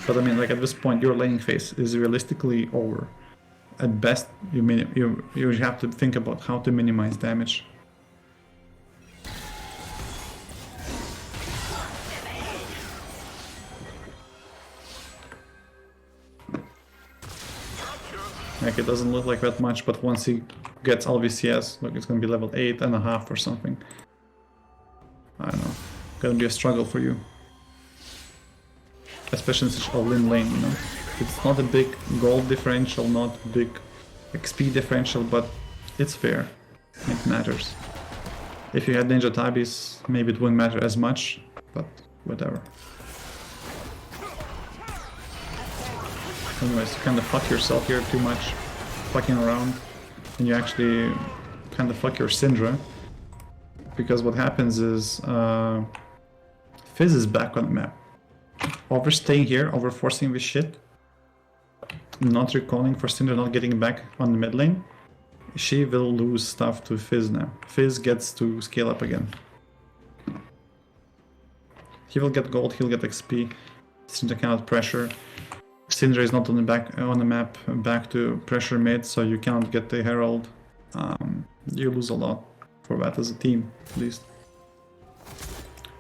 But I mean, like at this point, your laning phase is realistically over. At best, you have to think about how to minimize damage. Like, it doesn't look like that much, but once he gets LVCS, look, it's gonna be level 8.5 or something. I don't know. Gonna be a struggle for you. Especially in such a Lin lane, you know? It's not a big gold differential, not a big XP differential, but it's fair. It matters. If you had Ninja Tabis, maybe it wouldn't matter as much, but whatever. Anyways, you kind of fuck yourself here too much, fucking around, and you actually kind of fuck your Syndra, because what happens is Fizz is back on the map. Overstaying here, overforcing this shit, not recalling for Syndra not getting back on the mid lane, she will lose stuff to Fizz now. Fizz gets to scale up again. He will get gold, he'll get XP, Syndra cannot pressure. Syndra is not on the map back to pressure mid, so you cannot get the Herald. You lose a lot for that as a team, at least.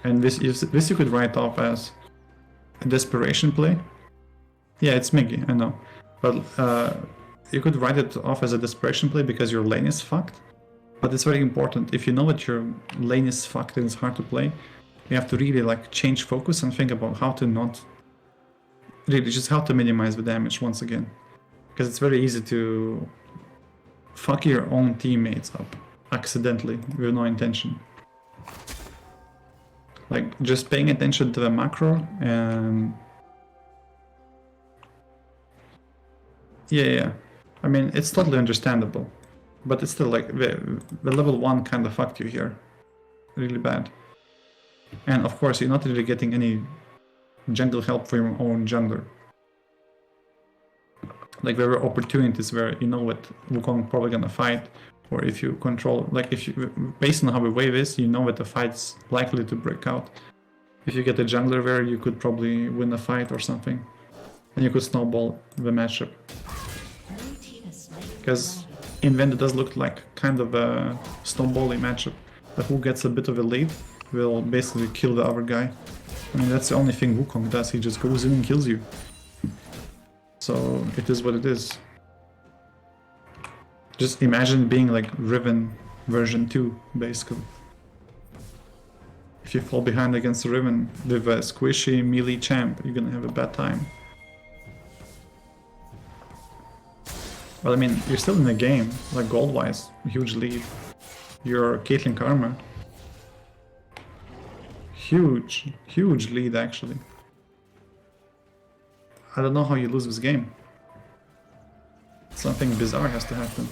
And this you could write off as a desperation play, Yeah, it's Miggy, I know. But you could write it off as a desperation play because your lane is fucked. But it's very important. If you know that your lane is fucked and it's hard to play, you have to really like change focus and think about how to not... Really, just how to minimize the damage once again. Because it's very easy to fuck your own teammates up accidentally with no intention. Like just paying attention to the macro and... Yeah. I mean, it's totally understandable. But it's still like the level 1 kind of fucked you here. Really bad. And of course, you're not really getting any jungle help for your own jungler. Like there were opportunities where you know what Wukong probably gonna fight, or if you control, like if you, based on how the wave is, you know that the fight's likely to break out. If you get a jungler there, you could probably win a fight or something, and you could snowball the matchup. Because Inventor does look like kind of a snowballing matchup. But who gets a bit of a lead will basically kill the other guy. I mean, that's the only thing Wukong does, he just goes in and kills you. So it is what it is. Just imagine being like Riven version 2, basically. If you fall behind against Riven with a squishy melee champ, you're gonna have a bad time. But I mean, you're still in the game, like gold-wise, huge lead. You're Caitlyn Karma. Huge lead actually. I don't know how you lose this game. Something bizarre has to happen.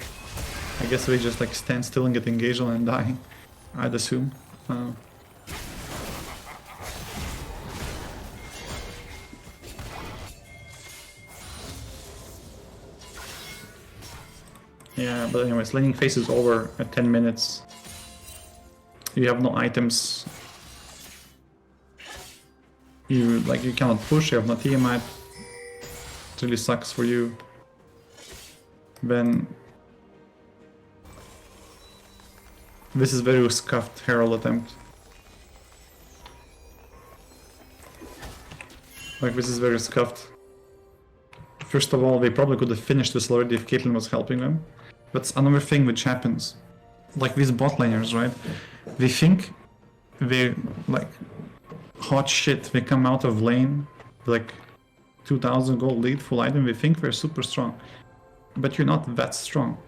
I guess we just like stand still and get engaged on and die, I'd assume. Yeah, but anyways, laning phase is over at 10 minutes. You have no items. You cannot push, you have no Tiamat. It really sucks for you. Then this is very scuffed Herald attempt. Like this is very scuffed. First of all, they probably could have finished this already if Caitlyn was helping them. But another thing which happens, like these bot laners, right? They think they're like hot shit. They come out of lane, like 2000 gold lead, full item. They think they're super strong, but you're not that strong.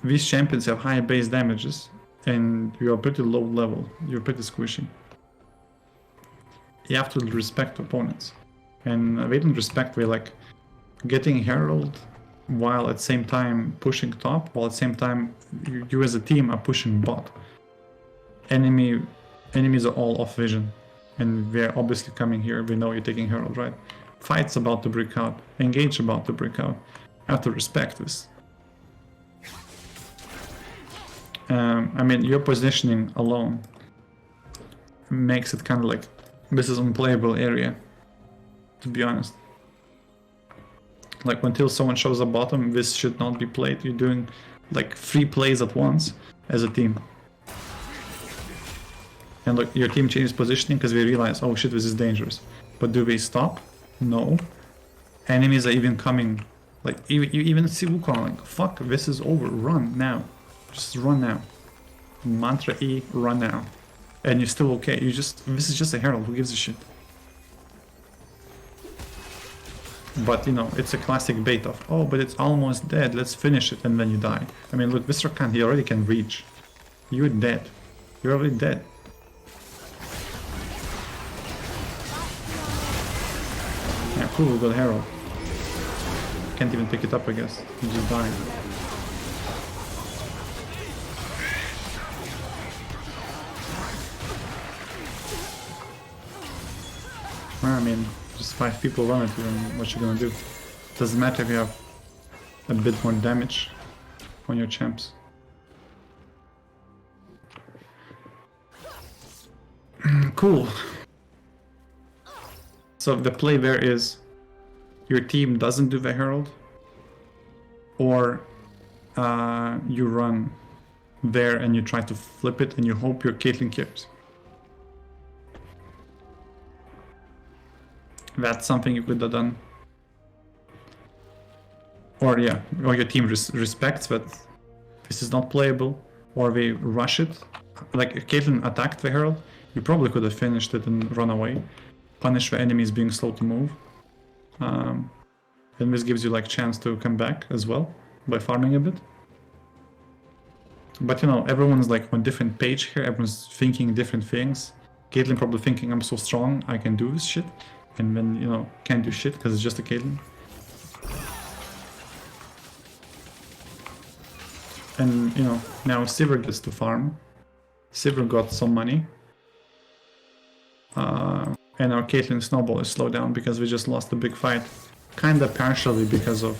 These champions have high base damages, and you are pretty low level. You're pretty squishy. You have to respect opponents, and they don't respect. They like getting Herald while at the same time pushing top, while at the same time you as a team are pushing bot. Enemies are all off vision, and they're obviously coming here. We know you're taking Herald, right? Fight's about to break out, engage about to break out. You have to respect this. I mean, your positioning alone makes it kind of like this is unplayable area, to be honest. Like until someone shows a bottom, this should not be played. You're doing like 3 plays at once as a team. And look, your team changes positioning because they realize, oh shit, this is dangerous. But do they stop? No. Enemies are even coming. Like you even see Wukong like, fuck, this is over, run now. Just run now. Mantra E, run now. And you're still okay. This is just a Herald, who gives a shit? But you know, it's a classic bait of, oh, but it's almost dead, let's finish it, and then you die. I mean, look, Visser Khan, he already can reach. You're dead. You're already dead. Yeah, cool, we got Herald. Can't even pick it up, I guess. You just died. Well, I mean, just 5 people run at you, and what you gonna do? Doesn't matter if you have a bit more damage on your champs. Cool. So the play there is your team doesn't do the Herald, or you run there and you try to flip it and you hope your Caitlyn cares. That's something you could have done. or yeah, or your team respects that this is not playable, or they rush it. Like if Caitlyn attacked the Herald, you probably could have finished it and run away, punish the enemies being slow to move. And this gives you like chance to come back as well by farming a bit. But you know, everyone's like on different page here, everyone's thinking different things. Caitlyn probably thinking I'm so strong, I can do this shit. And then, you know, can't do shit because it's just a Caitlyn. And, you know, now Sivir gets to farm. Sivir got some money. And our Caitlyn Snowball is slowed down because we just lost a big fight. Kinda partially because of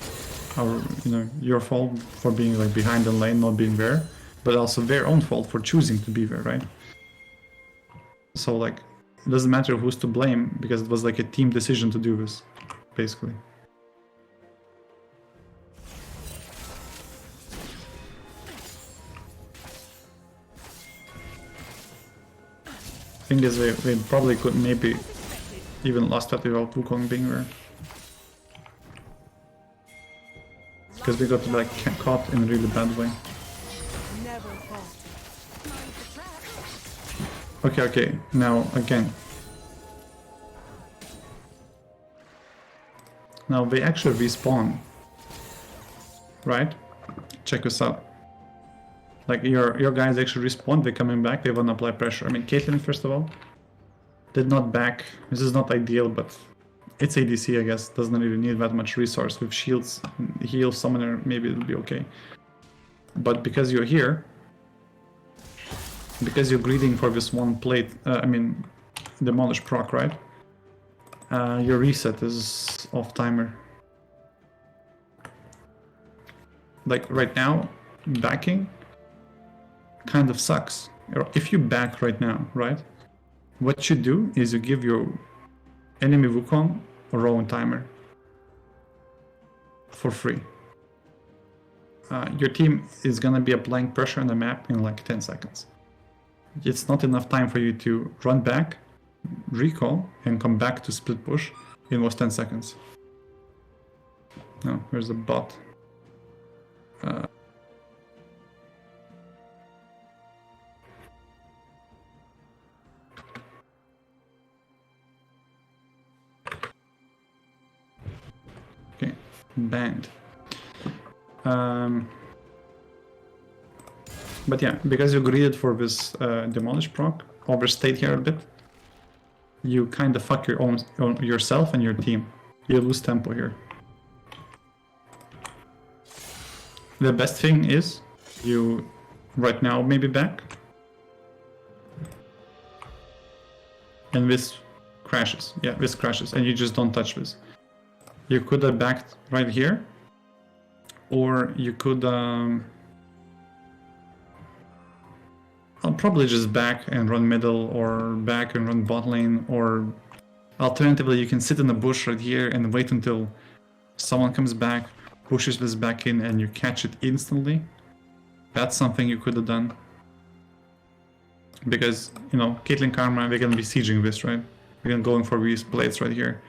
our, you know, your fault for being like behind the lane, not being there. But also their own fault for choosing to be there, right? So like, it doesn't matter who's to blame because it was like a team decision to do this, basically. Thing is, we probably could maybe even lost that without Wukong being there. Because we got like caught in a really bad way. Okay, now again. Now they actually respawn. Right? Check this out. Like your guys actually respawn, they're coming back, they wanna apply pressure. I mean, Caitlyn, first of all, did not back. This is not ideal, but it's ADC, I guess. Doesn't really need that much resource. With shields, heal, summoner, maybe it'll be okay. But because you're here, because you're greeding for this one plate, I mean, demolish proc, right? Your reset is off timer. Like right now, backing kind of sucks. If you back right now, right? What you do is you give your enemy Wukong a roam timer for free. Your team is gonna be applying pressure on the map in like 10 seconds. It's not enough time for you to run back, recall, and come back to split push in those 10 seconds. No, there's a bot. Okay, banned. But yeah, because you greeded for this demolish proc, overstayed here a bit, you kind of fuck yourself and your team. You lose tempo here. The best thing is you right now maybe back, and this crashes. Yeah, this crashes, and you just don't touch this. You could have backed right here, or you could. I'll probably just back and run middle, or back and run bot lane, or alternatively you can sit in the bush right here and wait until someone comes back, pushes this back in, and you catch it instantly. That's something you could have done. Because, you know, Caitlyn Karma, they're gonna be sieging this, right? They're gonna go for these plates right here.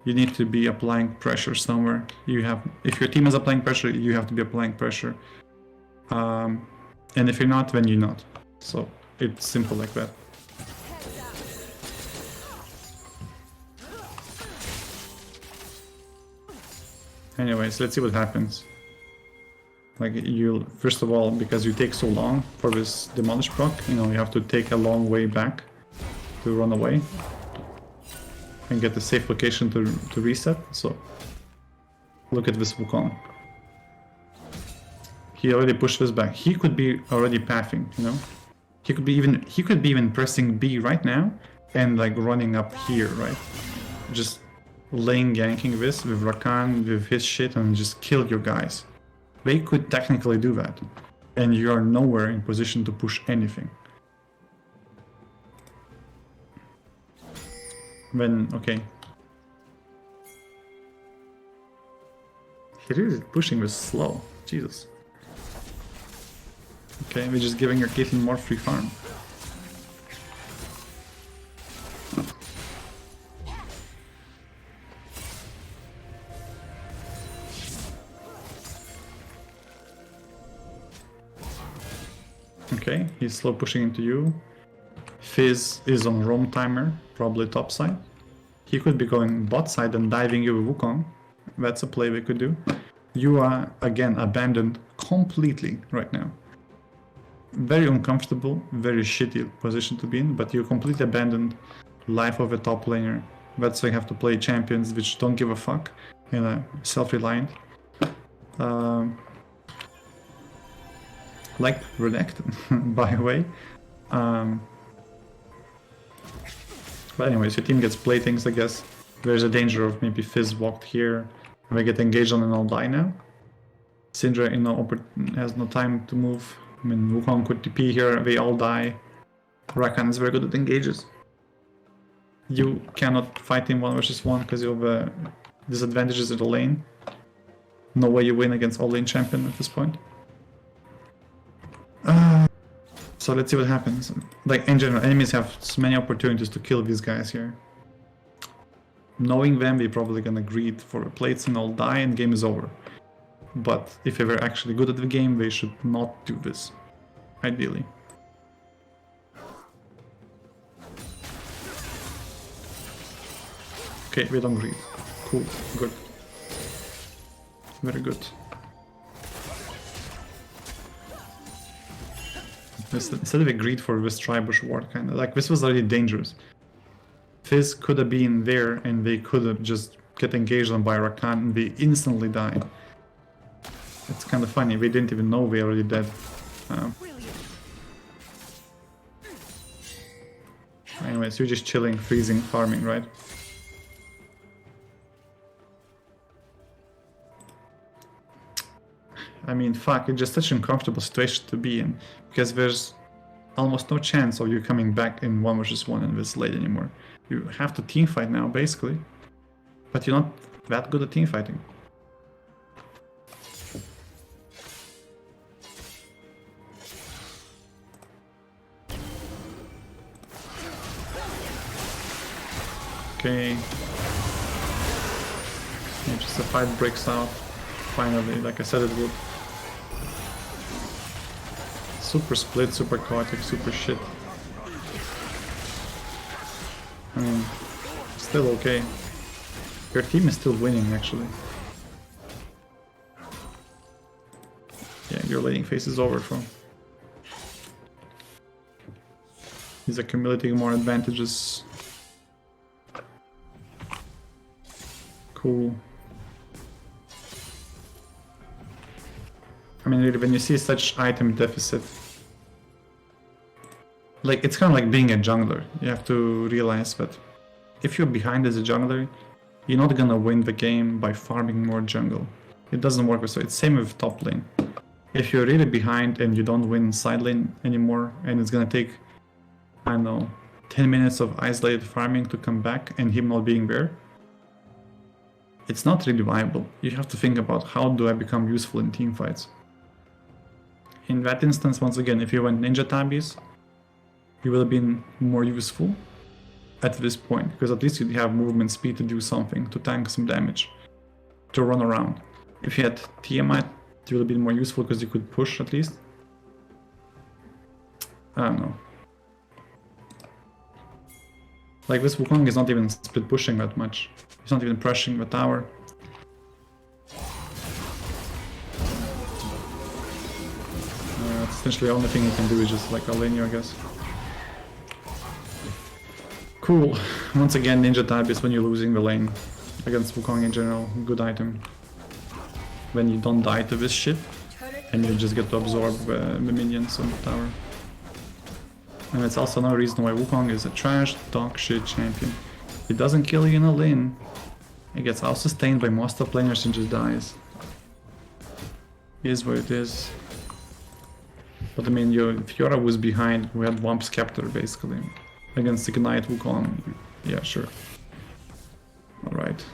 You need to be applying pressure somewhere. If your team is applying pressure, you have to be applying pressure. And if you're not, then you're not. So it's simple like that. Anyways, let's see what happens. Like first of all, because you take so long for this demolish proc, you know, you have to take a long way back to run away and get a safe location to reset. So look at this Wukong. He already pushed this back. He could be already pathing, you know. He could be even pressing B right now and like running up here, right? Just lane ganking this with Rakan, with his shit, and just kill your guys. They could technically do that, and you are nowhere in position to push anything. Then, okay. He really pushing this slow, Jesus. Okay, we're just giving your Caitlyn more free farm. Okay, he's slow pushing into you. Fizz is on roam timer, probably top side. He could be going bot side and diving you with Wukong. That's a play we could do. You are, again, abandoned completely right now. Very uncomfortable, very shitty position to be in, but you completely abandoned life of a top laner. That's why you have to play champions which don't give a fuck and are self-reliant. Like Renekton, by the way. But anyways, your team gets playthings, I guess. There's a danger of maybe Fizz walked here. We get engaged on and all die now. Syndra, you know, has no time to move. I mean, Wukong could TP here, they all die. Rakan is very good at engages. You cannot fight him 1 versus 1 because you have disadvantages in the lane. No way you win against all lane champion at this point. So let's see what happens. Like, in general, enemies have so many opportunities to kill these guys here. Knowing them, they're probably gonna greed for a plates and all die and game is over. But if they were actually good at the game, they should not do this. Ideally. Okay, we don't greed. Cool, good. Very good. Instead of a greed for this Tribush ward, kind of like this was already dangerous. Fizz could have been there and they could have just get engaged on by Rakan and they instantly died. It's kind of funny, we didn't even know we were already dead. Anyways, you're just chilling, freezing, farming, right? I mean, fuck, it's just such an uncomfortable situation to be in, because there's almost no chance of you coming back in 1 versus 1 in this late anymore. You have to teamfight now, basically, but you're not that good at teamfighting. Okay. Yeah, just the fight breaks out, finally, like I said it would. Super split, super chaotic, super shit. I mean, still okay. Your team is still winning, actually. Yeah, your laning phase is over for him. He's accumulating more advantages. Cool. I mean, really, when you see such item deficit, like, it's kind of like being a jungler. You have to realize that if you're behind as a jungler, you're not gonna win the game by farming more jungle. It doesn't work so. It's same with top lane. If you're really behind and you don't win side lane anymore, and it's gonna take, I don't know, 10 minutes of isolated farming to come back and him not being there, it's not really viable. You have to think about how do I become useful in team fights. In that instance, once again, if you went Ninja Tabis, you would have been more useful at this point, because at least you'd have movement speed to do something, to tank some damage, to run around. If you had Tiamat, it would have been more useful because you could push at least. I don't know. Like, this Wukong is not even split pushing that much. He's not even pressuring the tower. Essentially the only thing you can do is just like Alenio, I guess. Cool. Once again, Ninja Type is when you're losing the lane against Wukong in general. Good item. When you don't die to this shit and you just get to absorb the minions on the tower. And it's also no reason why Wukong is a trash dog shit champion. He doesn't kill you in a lane. He gets out-sustained by most top laners and just dies. It is what it is. But I mean, if Fiora was behind, we had Wump Scepter basically. Against Ignite Wukong. Yeah, sure. Alright.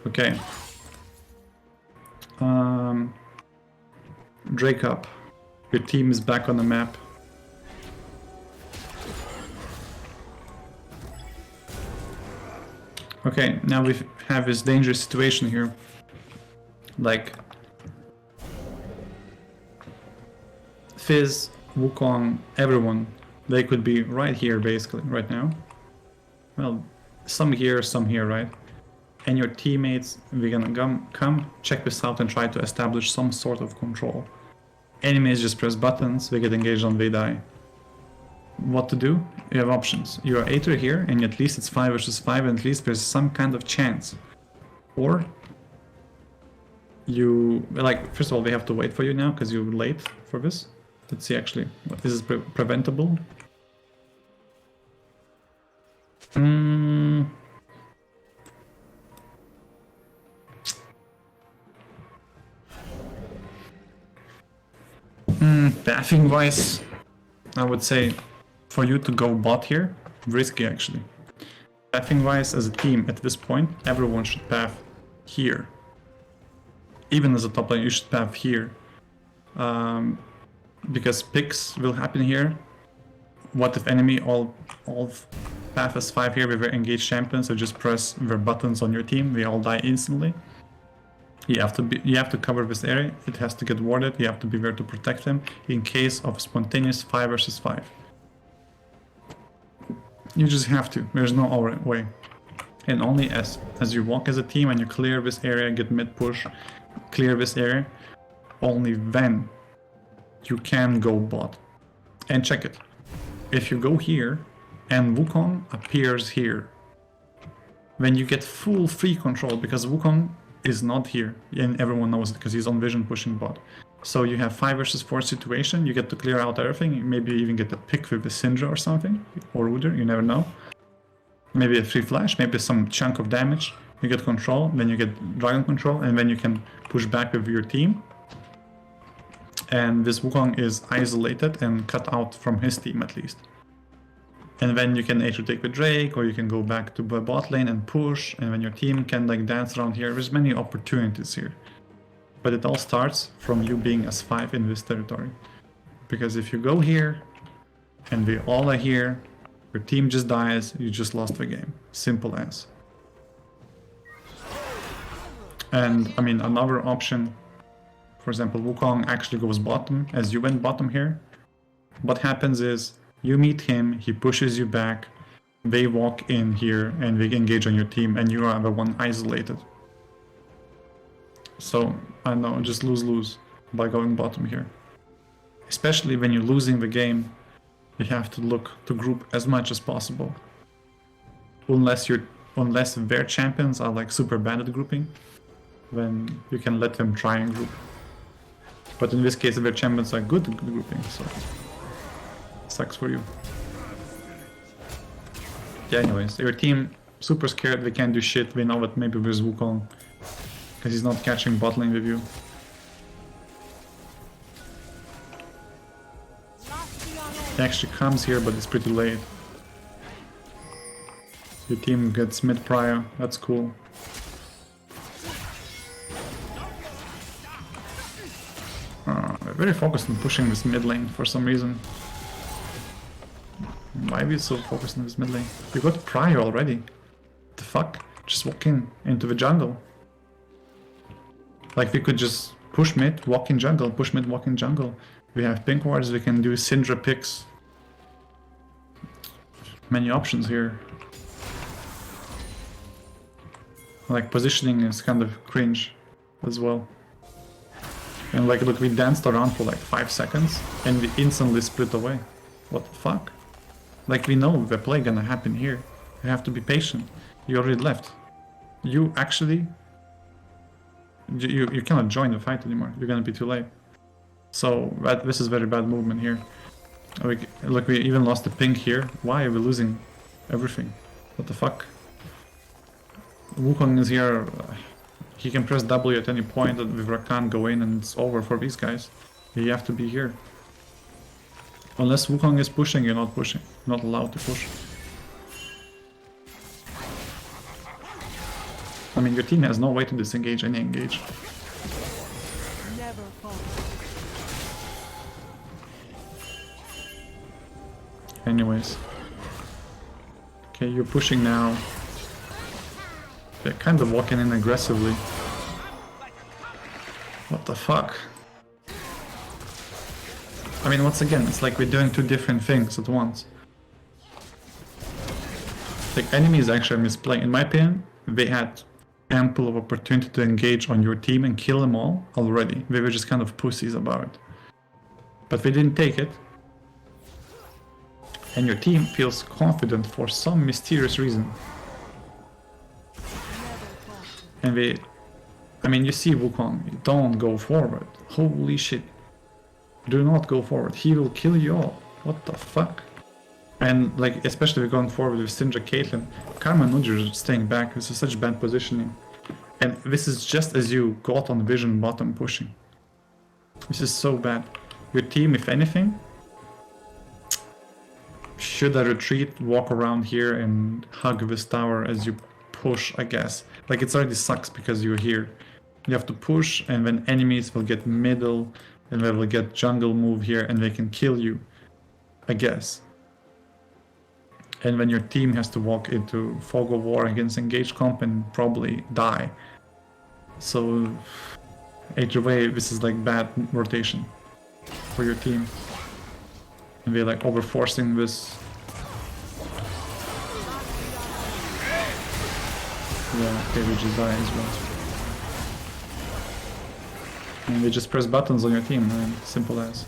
Okay. Drake up. Your team is back on the map. Okay, now we have this dangerous situation here. Like, Fizz, Wukong, everyone, they could be right here basically, right now. Well, some here, right? And your teammates, we're gonna come, check this out and try to establish some sort of control. Enemies just press buttons, they get engaged on, they die. What to do? You have options. You are Aether here, and at least it's 5 versus 5, and at least there's some kind of chance. Or you, like, first of all, we have to wait for you now, because you're late for this. Let's see actually, this is preventable. Pathing wise, I would say for you to go bot here, risky actually. Pathing wise, as a team at this point, everyone should path here. Even as a top lane, you should path here. Because picks will happen here. What if enemy all path as 5 here with their engaged champions, so just press their buttons on your team, they all die instantly. You have to cover this area, it has to get warded, you have to be there to protect them in case of spontaneous 5 versus 5. You just have to, there's no other way. And only as you walk as a team and you clear this area, get mid push, clear this area, only then you can go bot. And check it. If you go here and Wukong appears here, then you get full free control because Wukong is not here, and everyone knows it because he's on vision pushing bot. So you have 5 versus 4 situation, you get to clear out everything, maybe even get a pick with a Syndra or something, or Udyr, you never know. Maybe a free flash, maybe some chunk of damage, you get control, then you get dragon control, and then you can push back with your team. And this Wukong is isolated and cut out from his team at least. And then you can either take the Drake, or you can go back to the bot lane and push, and then your team can like dance around here. There's many opportunities here. But it all starts from you being as 5 in this territory. Because if you go here, and we all are here, your team just dies, you just lost the game. Simple as. And I mean, another option, for example, Wukong actually goes bottom, as you went bottom here. What happens is, you meet him, he pushes you back, they walk in here and they engage on your team, and you are the one isolated. So, I know, just lose-lose by going bottom here. Especially when you're losing the game, you have to look to group as much as possible. Unless their champions are like super bad at grouping, then you can let them try and group. But in this case, their champions are good at grouping, so sucks for you. Yeah, anyways, your team super scared, they can't do shit, they know that maybe there's Wukong, because he's not catching bot lane with you. He actually comes here, but it's pretty late. Your team gets mid prior, that's cool. They're very focused on pushing this mid lane for some reason. Why are we so focused on this mid lane? We got prior already. What the fuck? Just walk into the jungle. Like we could just push mid, walk in jungle, push mid, walk in jungle. We have pink wards, we can do Syndra picks. Many options here. Like positioning is kind of cringe as well. And like look, we danced around for like 5 seconds and we instantly split away. What the fuck? Like we know the play gonna happen here. You have to be patient. You already left. You actually... You cannot join the fight anymore. You're gonna be too late. So this is very bad movement here. Look, we even lost the pink here. Why are we losing everything? What the fuck? Wukong is here. He can press W at any point with Rakan go in and it's over for these guys. You have to be here. Unless Wukong is pushing, you're not pushing. You're not allowed to push. I mean, your team has no way to disengage any engage. Anyways. Okay, you're pushing now. They're kind of walking in aggressively. What the fuck? I mean, once again, it's like we're doing two different things at once. Like, enemies actually misplaying. In my opinion, they had ample of opportunity to engage on your team and kill them all already. They were just kind of pussies about it. But they didn't take it. And your team feels confident for some mysterious reason. And they... I mean, you see Wukong, don't go forward. Holy shit. Do not go forward. He will kill you all. What the fuck? And like, especially if going forward with Syndra, Caitlyn, Karma and Nudger staying back. This is such bad positioning. And this is just as you got on Vision bottom pushing. This is so bad. Your team, if anything, should I retreat, walk around here and hug this tower as you push, I guess. Like, it already sucks because you're here. You have to push, and then enemies will get middle, and they will get jungle move here, and they can kill you, I guess. And then your team has to walk into Fog of War against engaged comp and probably die. So, either way, this is like bad rotation for your team. And they're like overforcing this. Yeah, okay, we just die as well. And they just press buttons on your team, man. Simple as.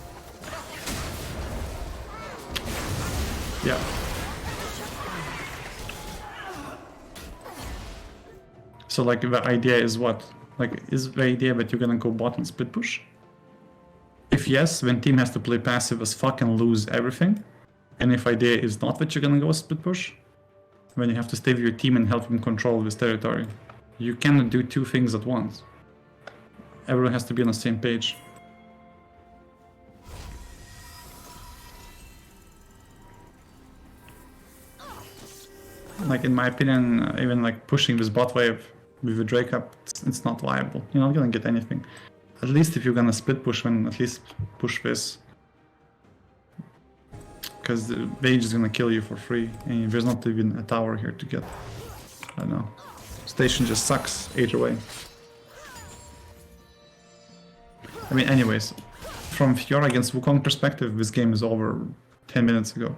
Yeah. So like the idea is what? Like, is the idea that you're gonna go bot and split push? If yes, then team has to play passive as fuck and lose everything. And if idea is not that you're gonna go split push, then you have to stay with your team and help them control this territory. You cannot do two things at once. Everyone has to be on the same page. Like, in my opinion, even like pushing this bot wave with the Drake up, it's not viable. You're not gonna get anything. At least if you're gonna split push, then at least push this. Because the Mage is gonna kill you for free, and there's not even a tower here to get. I don't know. Station just sucks either way. I mean, anyways, from Fiora against Wukong perspective, this game is over 10 minutes ago.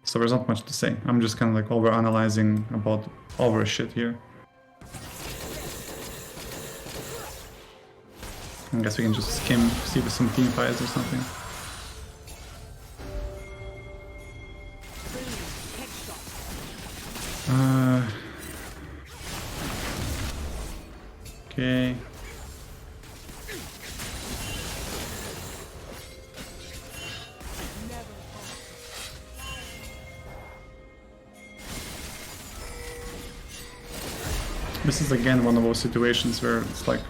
So there's not much to say. I'm just kind of like over-analyzing about over shit here. I guess we can just skim, see if some team fights or something. Okay. This is again one of those situations where it's like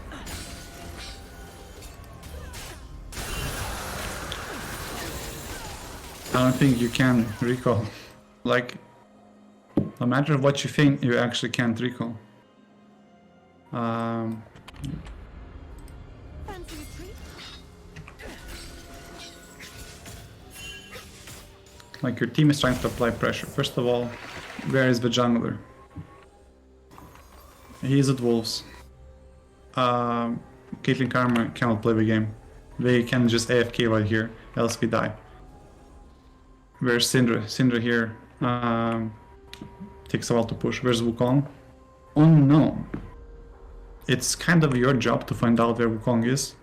I don't think you can recall. Like, no matter what you think, you actually can't recall. Like, your team is trying to apply pressure. First of all, where is the jungler? He's at Wolves. Caitlyn Karma cannot play the game. They can just AFK right here, else we die. Where's Syndra? Syndra here. Takes a while to push. Where's Wukong? Unknown. It's kind of your job to find out where Wukong is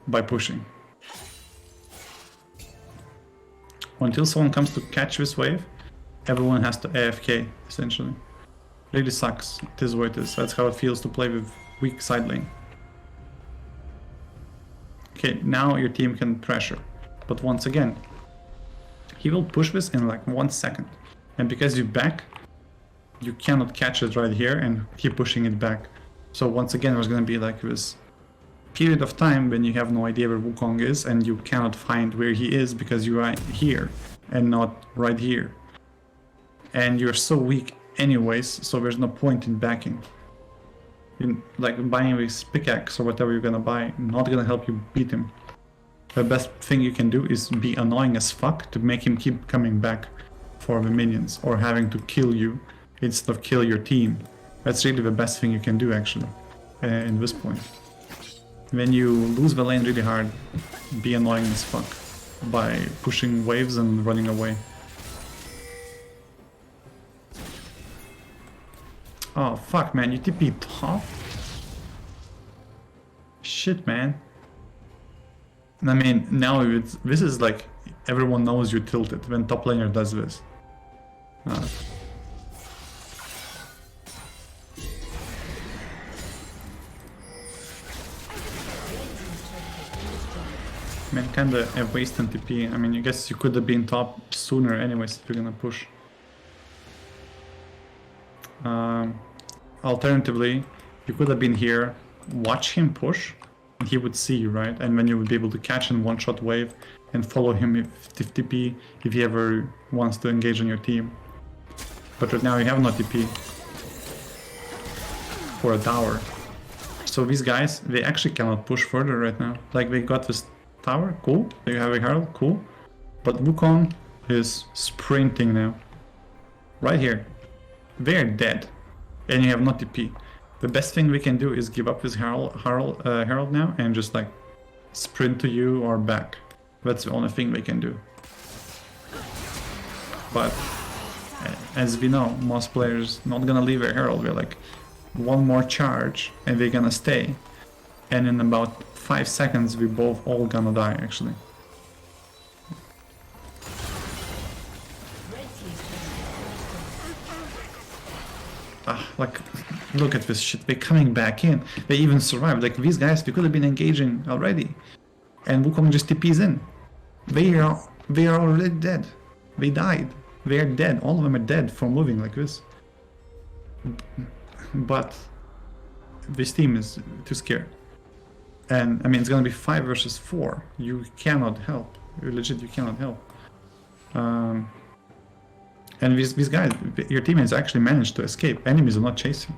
by pushing. Until someone comes to catch this wave, everyone has to AFK, essentially. Really sucks. It is what it is. That's how it feels to play with weak side lane. Okay, now your team can pressure. But once again, he will push this in like 1 second. And because you back, you cannot catch it right here and keep pushing it back. So once again, there's going to be like this period of time when you have no idea where Wukong is and you cannot find where he is because you are here and not right here. And you're so weak anyways, so there's no point in backing. Like buying this pickaxe or whatever you're gonna buy, not gonna help you beat him. The best thing you can do is be annoying as fuck to make him keep coming back for the minions or having to kill you instead of kill your team. That's really the best thing you can do actually in this point. When you lose the lane really hard, be annoying as fuck. by pushing waves and running away. Oh fuck, man, you TP top? Shit, man. I mean, now this is like, everyone knows you tilted when top laner does this. Man, kinda a waste on TP. I mean, I guess you could have been top sooner anyways if you're gonna push. Alternatively, you could have been here, watch him push, and he would see you, right? And then you would be able to catch in one-shot wave and follow him if TP, if he ever wants to engage on your team. But right now you have no TP for a tower. So these guys, they actually cannot push further right now. Like, they got this tower, cool. They have a herald, cool. But Wukong is sprinting now. Right here. They're dead. And you have no TP. The best thing we can do is give up this herald now and just like sprint to you or back. That's the only thing we can do. But as we know, most players not gonna leave a herald. We're like one more charge and they're gonna stay. And in about 5 seconds we both all gonna die actually. Like, look at this shit, they're coming back in. They even survived. Like, these guys, they could have been engaging already. And Wukong just TPs in. They are already dead. They died. They are dead. All of them are dead from moving like this. But this team is too scared. And, I mean, it's gonna be 5 versus 4. You cannot help. Legit, you cannot help. And these guys, your teammates actually managed to escape. Enemies are not chasing.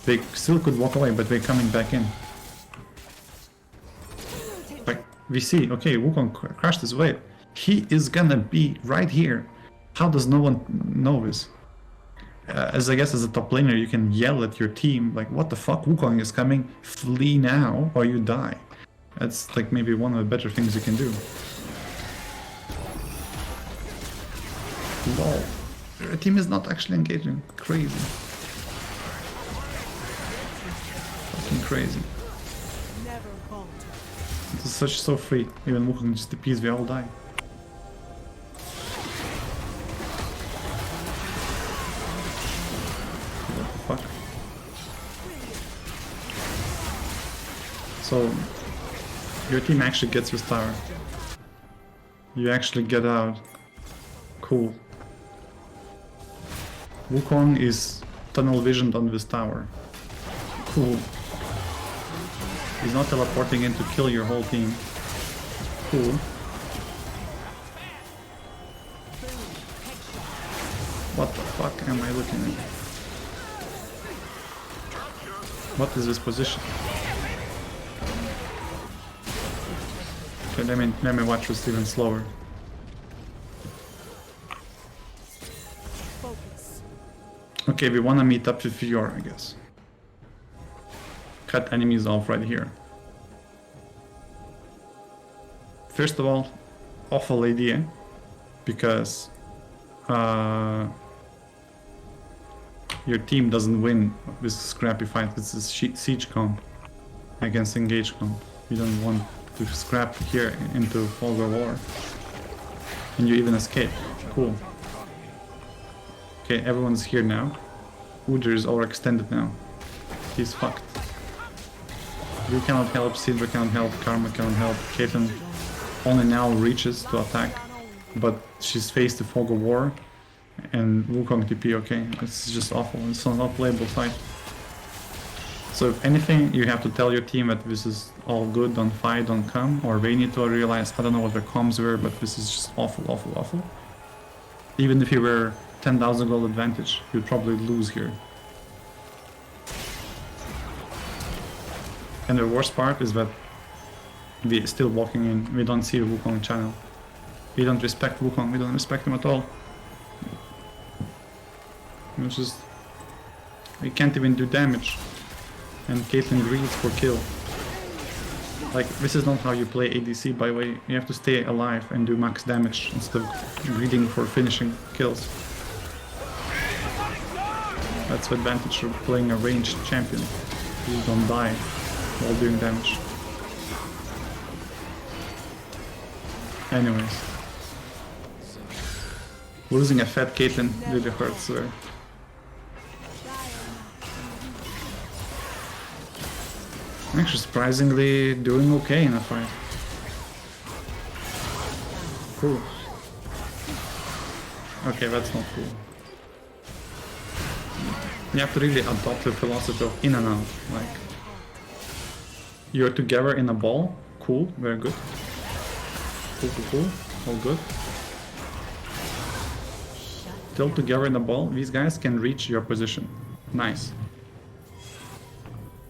They still could walk away, but they're coming back in. Like, we see, okay, Wukong crashed his wave. He is gonna be right here. How does no one know this? As I guess as a top laner, you can yell at your team, like, what the fuck, Wukong is coming, flee now, or you die. That's like maybe one of the better things you can do. Lol. Your team is not actually engaging. Crazy. Fucking crazy. It's so free. Even Wukong just TPs, we all die. What the fuck? So, your team actually gets this tower. You actually get out. Cool. Wukong is tunnel visioned on this tower. Cool. He's not teleporting in to kill your whole team. Cool. What the fuck am I looking at? What is this position? Okay, let me watch this even slower. Okay, we wanna meet up with Fiora, I guess. Cut enemies off right here. First of all, awful idea, because your team doesn't win this scrappy fight. This is siege comp against engage comp. You don't want to scrap here into Fog of War. And you even escape. Cool. Okay, everyone's here now. Udyr is overextended now. He's fucked. We cannot help, Sidra cannot help, Karma cannot help, Caitlyn only now reaches to attack, but she's faced the Fog of War, and Wukong TP, okay, it's just awful, it's not a playable fight. So if anything, you have to tell your team that this is all good, don't fight, don't come, or they need to realize, I don't know what their comms were, but this is just awful, awful, awful. Even if you were 10,000 gold advantage, you'd probably lose here. And the worst part is that we're still walking in, we don't see the Wukong channel. We don't respect Wukong, we don't respect him at all. It's just... we can't even do damage. And Caitlyn greeds for kill. Like, this is not how you play ADC, by the way. You have to stay alive and do max damage instead of greeding for finishing kills. That's the advantage of playing a ranged champion. You don't die while doing damage. Anyways. Losing a fat Caitlyn really hurts there. I'm actually surprisingly doing okay in a fight. Cool. Okay, that's not cool. You have to really adopt the philosophy of in and out. Like, you're together in a ball. Cool, very good. Cool. All good. Still together in the ball. These guys can reach your position. Nice.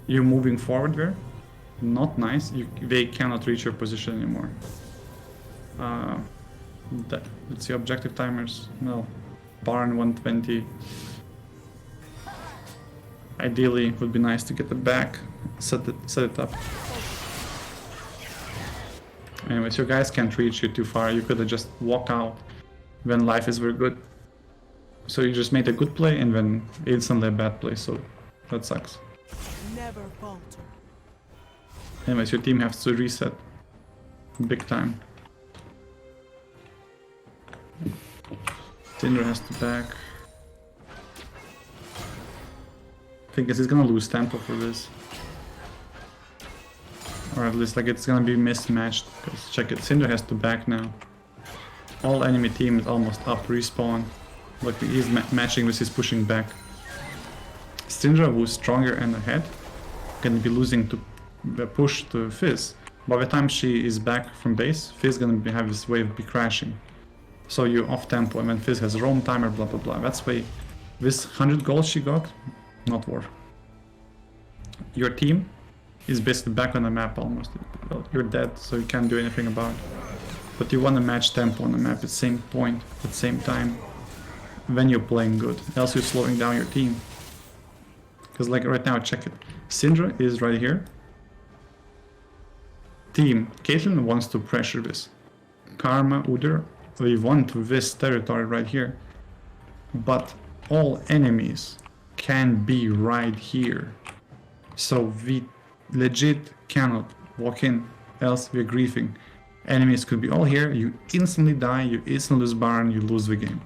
You're moving forward there. Not nice. They cannot reach your position anymore. Let's see objective timers. No. Baron 120. Ideally, it would be nice to get the back, set it up. Anyways, your guys can't reach you too far. You could have just walked out when life is very good. So you just made a good play and then instantly a bad play, so that sucks. Never falter. Anyways, your team has to reset big time. Syndra has to back. I think he's gonna lose tempo for this. Or at least like it's gonna be mismatched. Because check it, Syndra has to back now. All enemy team is almost up respawn. Like he's matching with his pushing back. Syndra, who's stronger and ahead, gonna be losing to push to Fizz. By the time she is back from base, Fizz gonna have his wave be crashing. So you off tempo and then Fizz has roam timer, blah blah blah. That's why this 100 gold she got, not worth. Your team is basically back on the map almost. Well, you're dead, so you can't do anything about it. But you want to match tempo on the map at the same point, at the same time, when you're playing good. Else you're slowing down your team. Because like right now, check it. Syndra is right here. Team, Caitlyn wants to pressure this. Karma, Udyr, they want this territory right here. But all enemies can be right here. So we legit cannot walk in, else we're griefing. Enemies could be all here, you instantly die, you instantly lose Baron, you lose the game.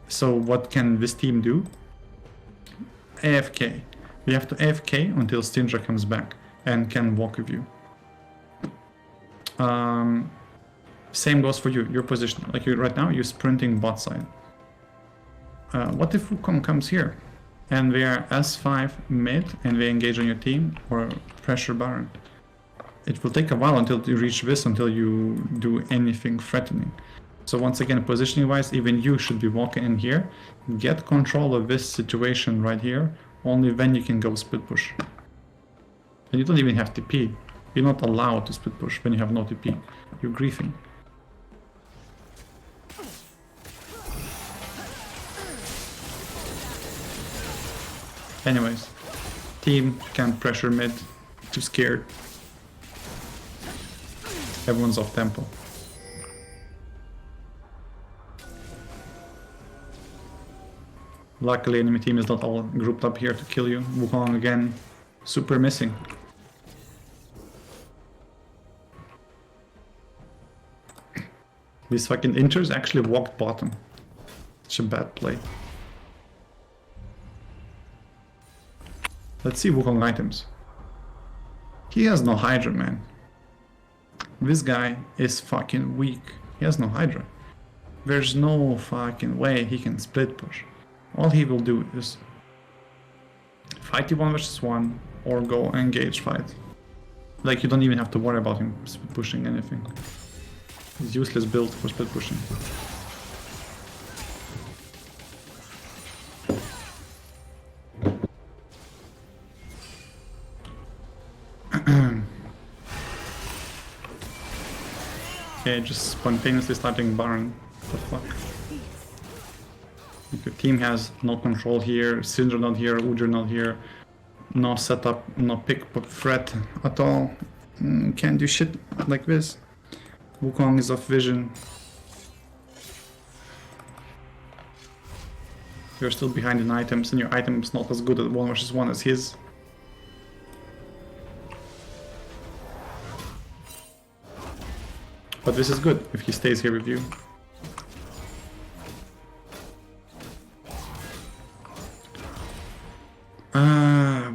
So what can this team do? AFK. We have to AFK until Syndra comes back and can walk with you. Same goes for you, your position. Like you right now, you're sprinting bot side. What if Wukong comes here? And they are S5 mid and they engage on your team or pressure Baron. It will take a while until you reach this, until you do anything threatening. So once again, positioning wise, even you should be walking in here. Get control of this situation right here. Only then you can go split push. And you don't even have TP. You're not allowed to split push when you have no TP. You're griefing. Anyways, team can't pressure mid, too scared. Everyone's off tempo. Luckily enemy team is not all grouped up here to kill you. Wukong again, super missing. These fucking inters actually walked bottom. Such a bad play. Let's see Wukong items. He has no Hydra, man. This guy is fucking weak. He has no Hydra. There's no fucking way he can split push. All he will do is fight you 1 versus 1 or go engage fight. Like you don't even have to worry about him split pushing anything. He's useless build for split pushing. Okay, just spontaneously starting Baron. What the fuck? If your team has no control here, Syndra not here, Udyr not here, No setup, no pick threat at all. Can't do shit like this. Wukong is off vision. You're still behind in items, and your item is not as good at 1 versus 1 as his. But this is good if he stays here with you.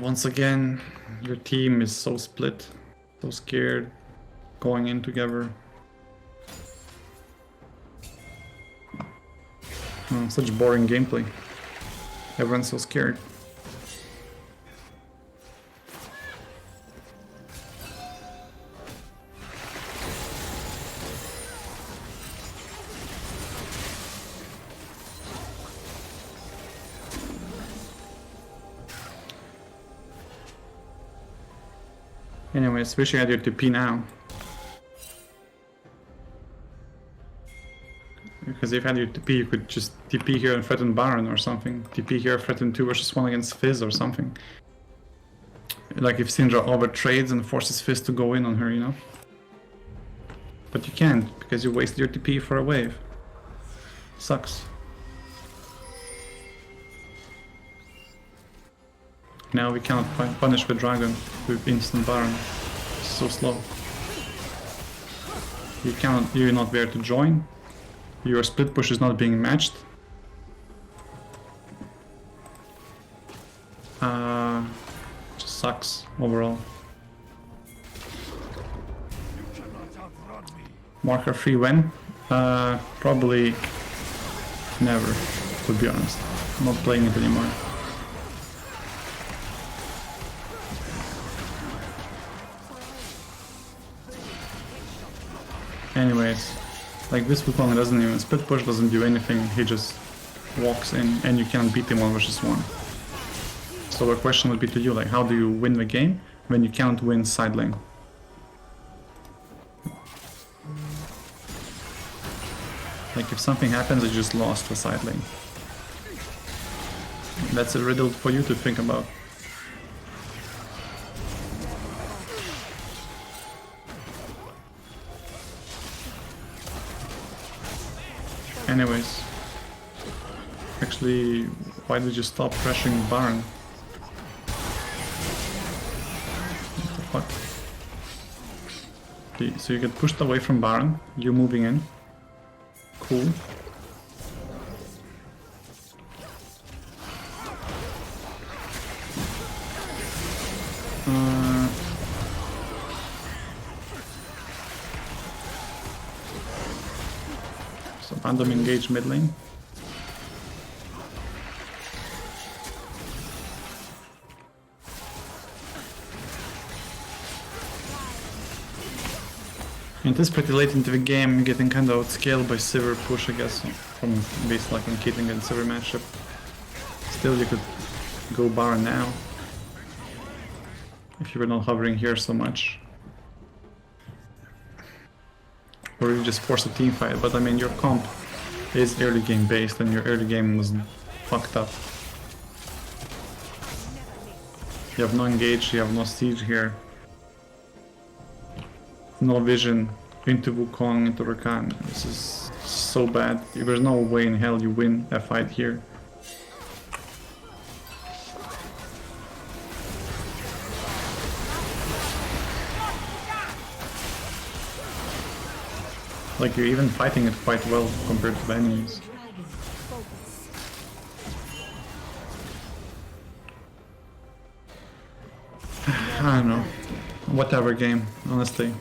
Once again, your team is so split, so scared, going in together. Such boring gameplay. Everyone's so scared. Anyways, wishing I had your TP now. Because if you had your TP, you could just TP here and threaten Baron or something. TP here, threaten 2 versus 1 against Fizz or something. Like if Syndra overtrades and forces Fizz to go in on her, you know? But you can't, because you wasted your TP for a wave. Sucks. Now we cannot punish the dragon with instant Baron. It's so slow. You're not there to join. Your split push is not being matched. Just sucks overall. Marker free when? Probably never, to be honest. I'm not playing it anymore. Anyways, like this Wukong doesn't even split push, doesn't do anything, he just walks in and you cannot beat him 1 versus 1. So the question would be to you, like how do you win the game when you cannot win side lane? Like if something happens, you just lost the side lane. That's a riddle for you to think about. Anyways, actually, why did you stop pressing Baron? What the fuck? Okay, so you get pushed away from Baron, you're moving in. Cool. So random engage mid lane. It is pretty late into the game, getting kind of outscaled by Sivir push, I guess, from base like on Caitlyn and Sivir matchup. Still, you could go Baron now, if you were not hovering here so much. Or you just force a team fight, but I mean your comp is early game based and your early game was fucked up. You have no engage, you have no siege here. No vision into Wukong, into Rakan. This is so bad. There's no way in hell you win a fight here. Like you're even fighting it quite well compared to the enemies. I don't know. Whatever game, honestly.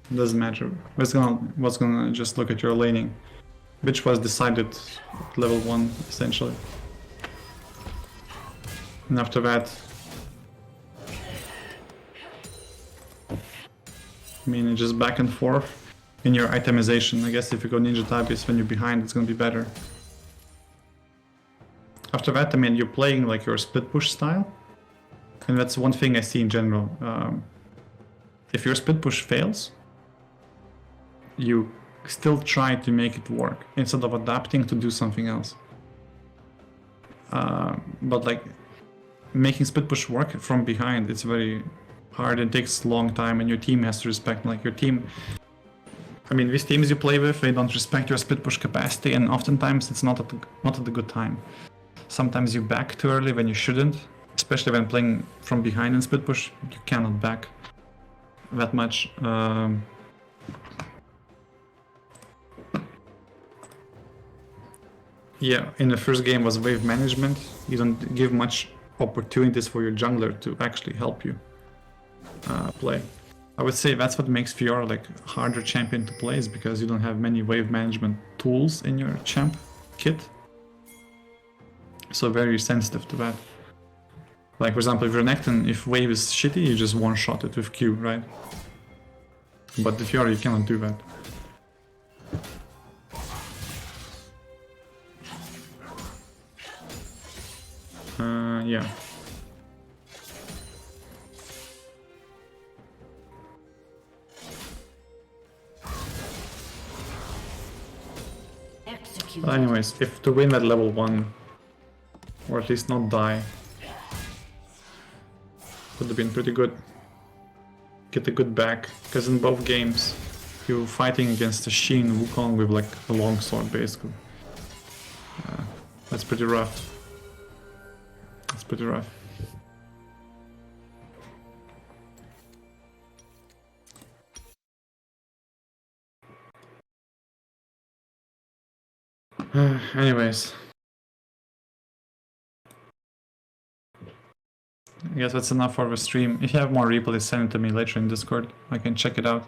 It doesn't matter. What's gonna just look at your laning, which was decided at level 1 essentially. And after that, I mean, it's just back and forth in your itemization. I guess if you go Ninja Tabis when you're behind, it's gonna be better. After that, I mean, you're playing like your split push style, and that's one thing I see in general. If your split push fails, you still try to make it work instead of adapting to do something else. But like making split push work from behind, it's very hard. It takes a long time, and your team has to respect, like, your team. I mean, these teams you play with, they don't respect your split push capacity, and oftentimes it's not at a good time. Sometimes you back too early when you shouldn't, especially when playing from behind in split push. You cannot back that much. Yeah, in the first game was wave management. You don't give much opportunities for your jungler to actually help you play. I would say that's what makes Fiora like a harder champion to play, is because you don't have many wave management tools in your champ kit. So very sensitive to that. Like, for example, if you're Necton, if wave is shitty, you just one-shot it with Q, right? But with Fiora, you cannot do that. Yeah. Well, anyways, if to win at level 1, or at least not die, would have been pretty good. Get a good back, because in both games you're fighting against a Shin Wukong with like a longsword basically. That's pretty rough. That's pretty rough. Anyways. I guess that's enough for the stream. If you have more replays, send it to me later in Discord. I can check it out.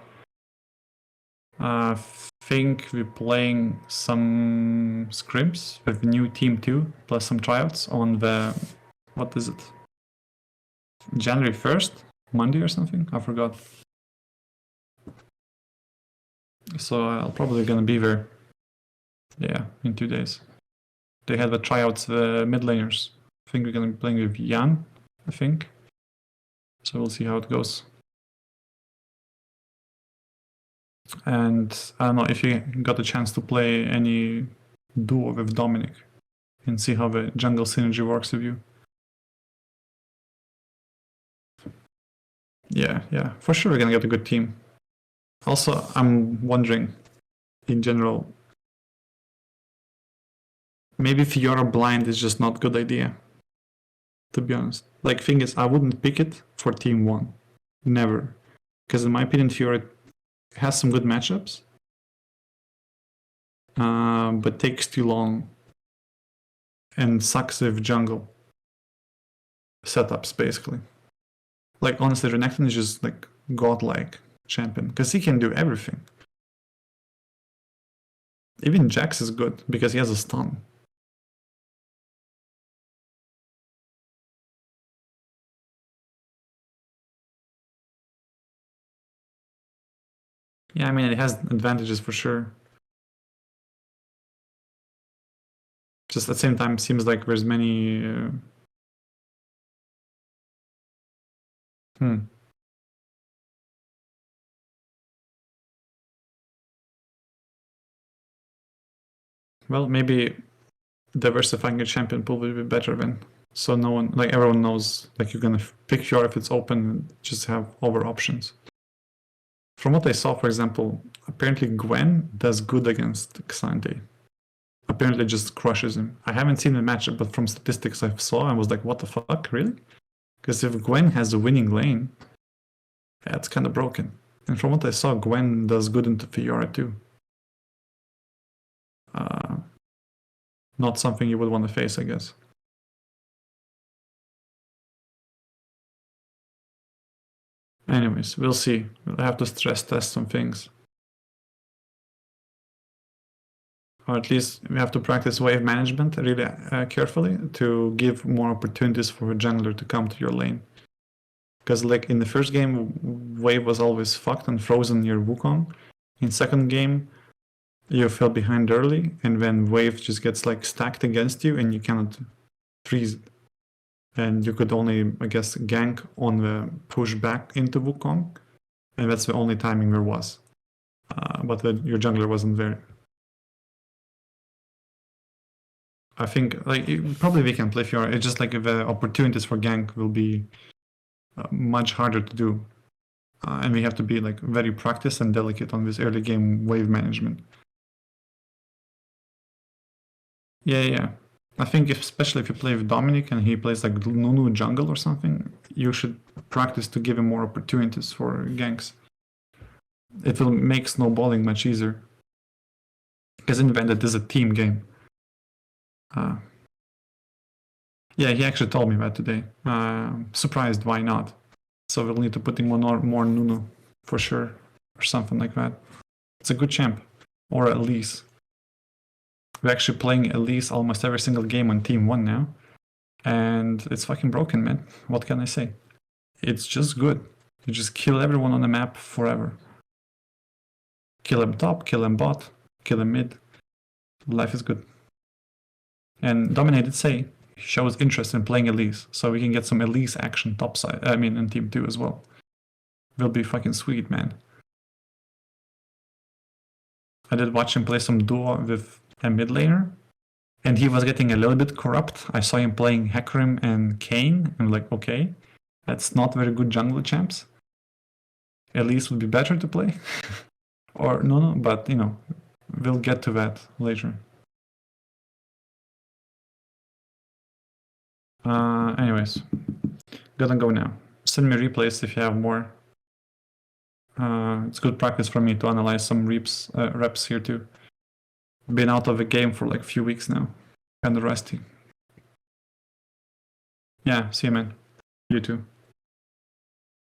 I think we're playing some scrims with new Team 2, plus some tryouts on the... what is it? January 1st? Monday or something? I forgot. So I'll probably gonna be there. Yeah, in 2 days. They had the tryouts, the mid laners. I think we're gonna be playing with Jan, I think. So we'll see how it goes. And I don't know if you got a chance to play any duo with Dominic and see how the jungle synergy works with you. Yeah, for sure we're gonna get a good team. Also, I'm wondering, in general, maybe Fiora blind is just not a good idea, to be honest. Like, thing is, I wouldn't pick it for Team 1. Never. Because in my opinion, Fiora has some good matchups, but takes too long and sucks with jungle setups, basically. Like, honestly, Renekton is just like godlike champion, because he can do everything. Even Jax is good, because he has a stun. Yeah, I mean, it has advantages for sure. Just at the same time, it seems like there's many... Well, maybe diversifying your champion pool will be better then. So no one, like everyone knows, like you're gonna pick Fiora if it's open and just have over options. From what I saw, for example, apparently Gwen does good against Xante. Apparently just crushes him. I haven't seen the matchup, but from statistics I saw, I was like, what the fuck, really? Because if Gwen has a winning lane, that's kind of broken. And from what I saw, Gwen does good into Fiora too. Not something you would want to face, I guess. Anyways, we'll see. We'll have to stress test some things. Or at least we have to practice wave management really carefully to give more opportunities for a jungler to come to your lane. Because like in the first game, wave was always fucked and frozen near Wukong. In second game, you fell behind early, and then wave just gets like stacked against you and you cannot freeze it. And you could only, I guess, gank on the push back into Wukong, and that's the only timing there was. But your jungler wasn't there. I think like probably we can play Fiora. It's just like the opportunities for gank will be much harder to do, and we have to be like very practiced and delicate on this early game wave management. Yeah. I think especially if you play with Dominic and he plays like Nunu jungle or something, you should practice to give him more opportunities for ganks. It will make snowballing much easier. Because in the end, it is a team game. Yeah, he actually told me that today. Surprised, why not? So we'll need to put in more Nunu for sure, or something like that. It's a good champ, or Elise. We're actually playing Elise almost every single game on Team 1 now, and it's fucking broken, man. What can I say? It's just good. You just kill everyone on the map forever. Kill him top, kill him bot, kill him mid. Life is good. And Dominate did say he shows interest in playing Elise, so we can get some Elise action topside. I mean, in Team 2 as well. Will be fucking sweet, man. I did watch him play some duo with a mid laner, and he was getting a little bit corrupt. I saw him playing Hecarim and Kayn. I'm like, okay, that's not very good jungle champs. Elise would be better to play. Or no, but you know, we'll get to that later. Anyways, gonna go now. Send me replays if you have more. It's good practice for me to analyze some reps here too. Been out of the game for like a few weeks now. Kinda rusty. Yeah, see you, man. You too.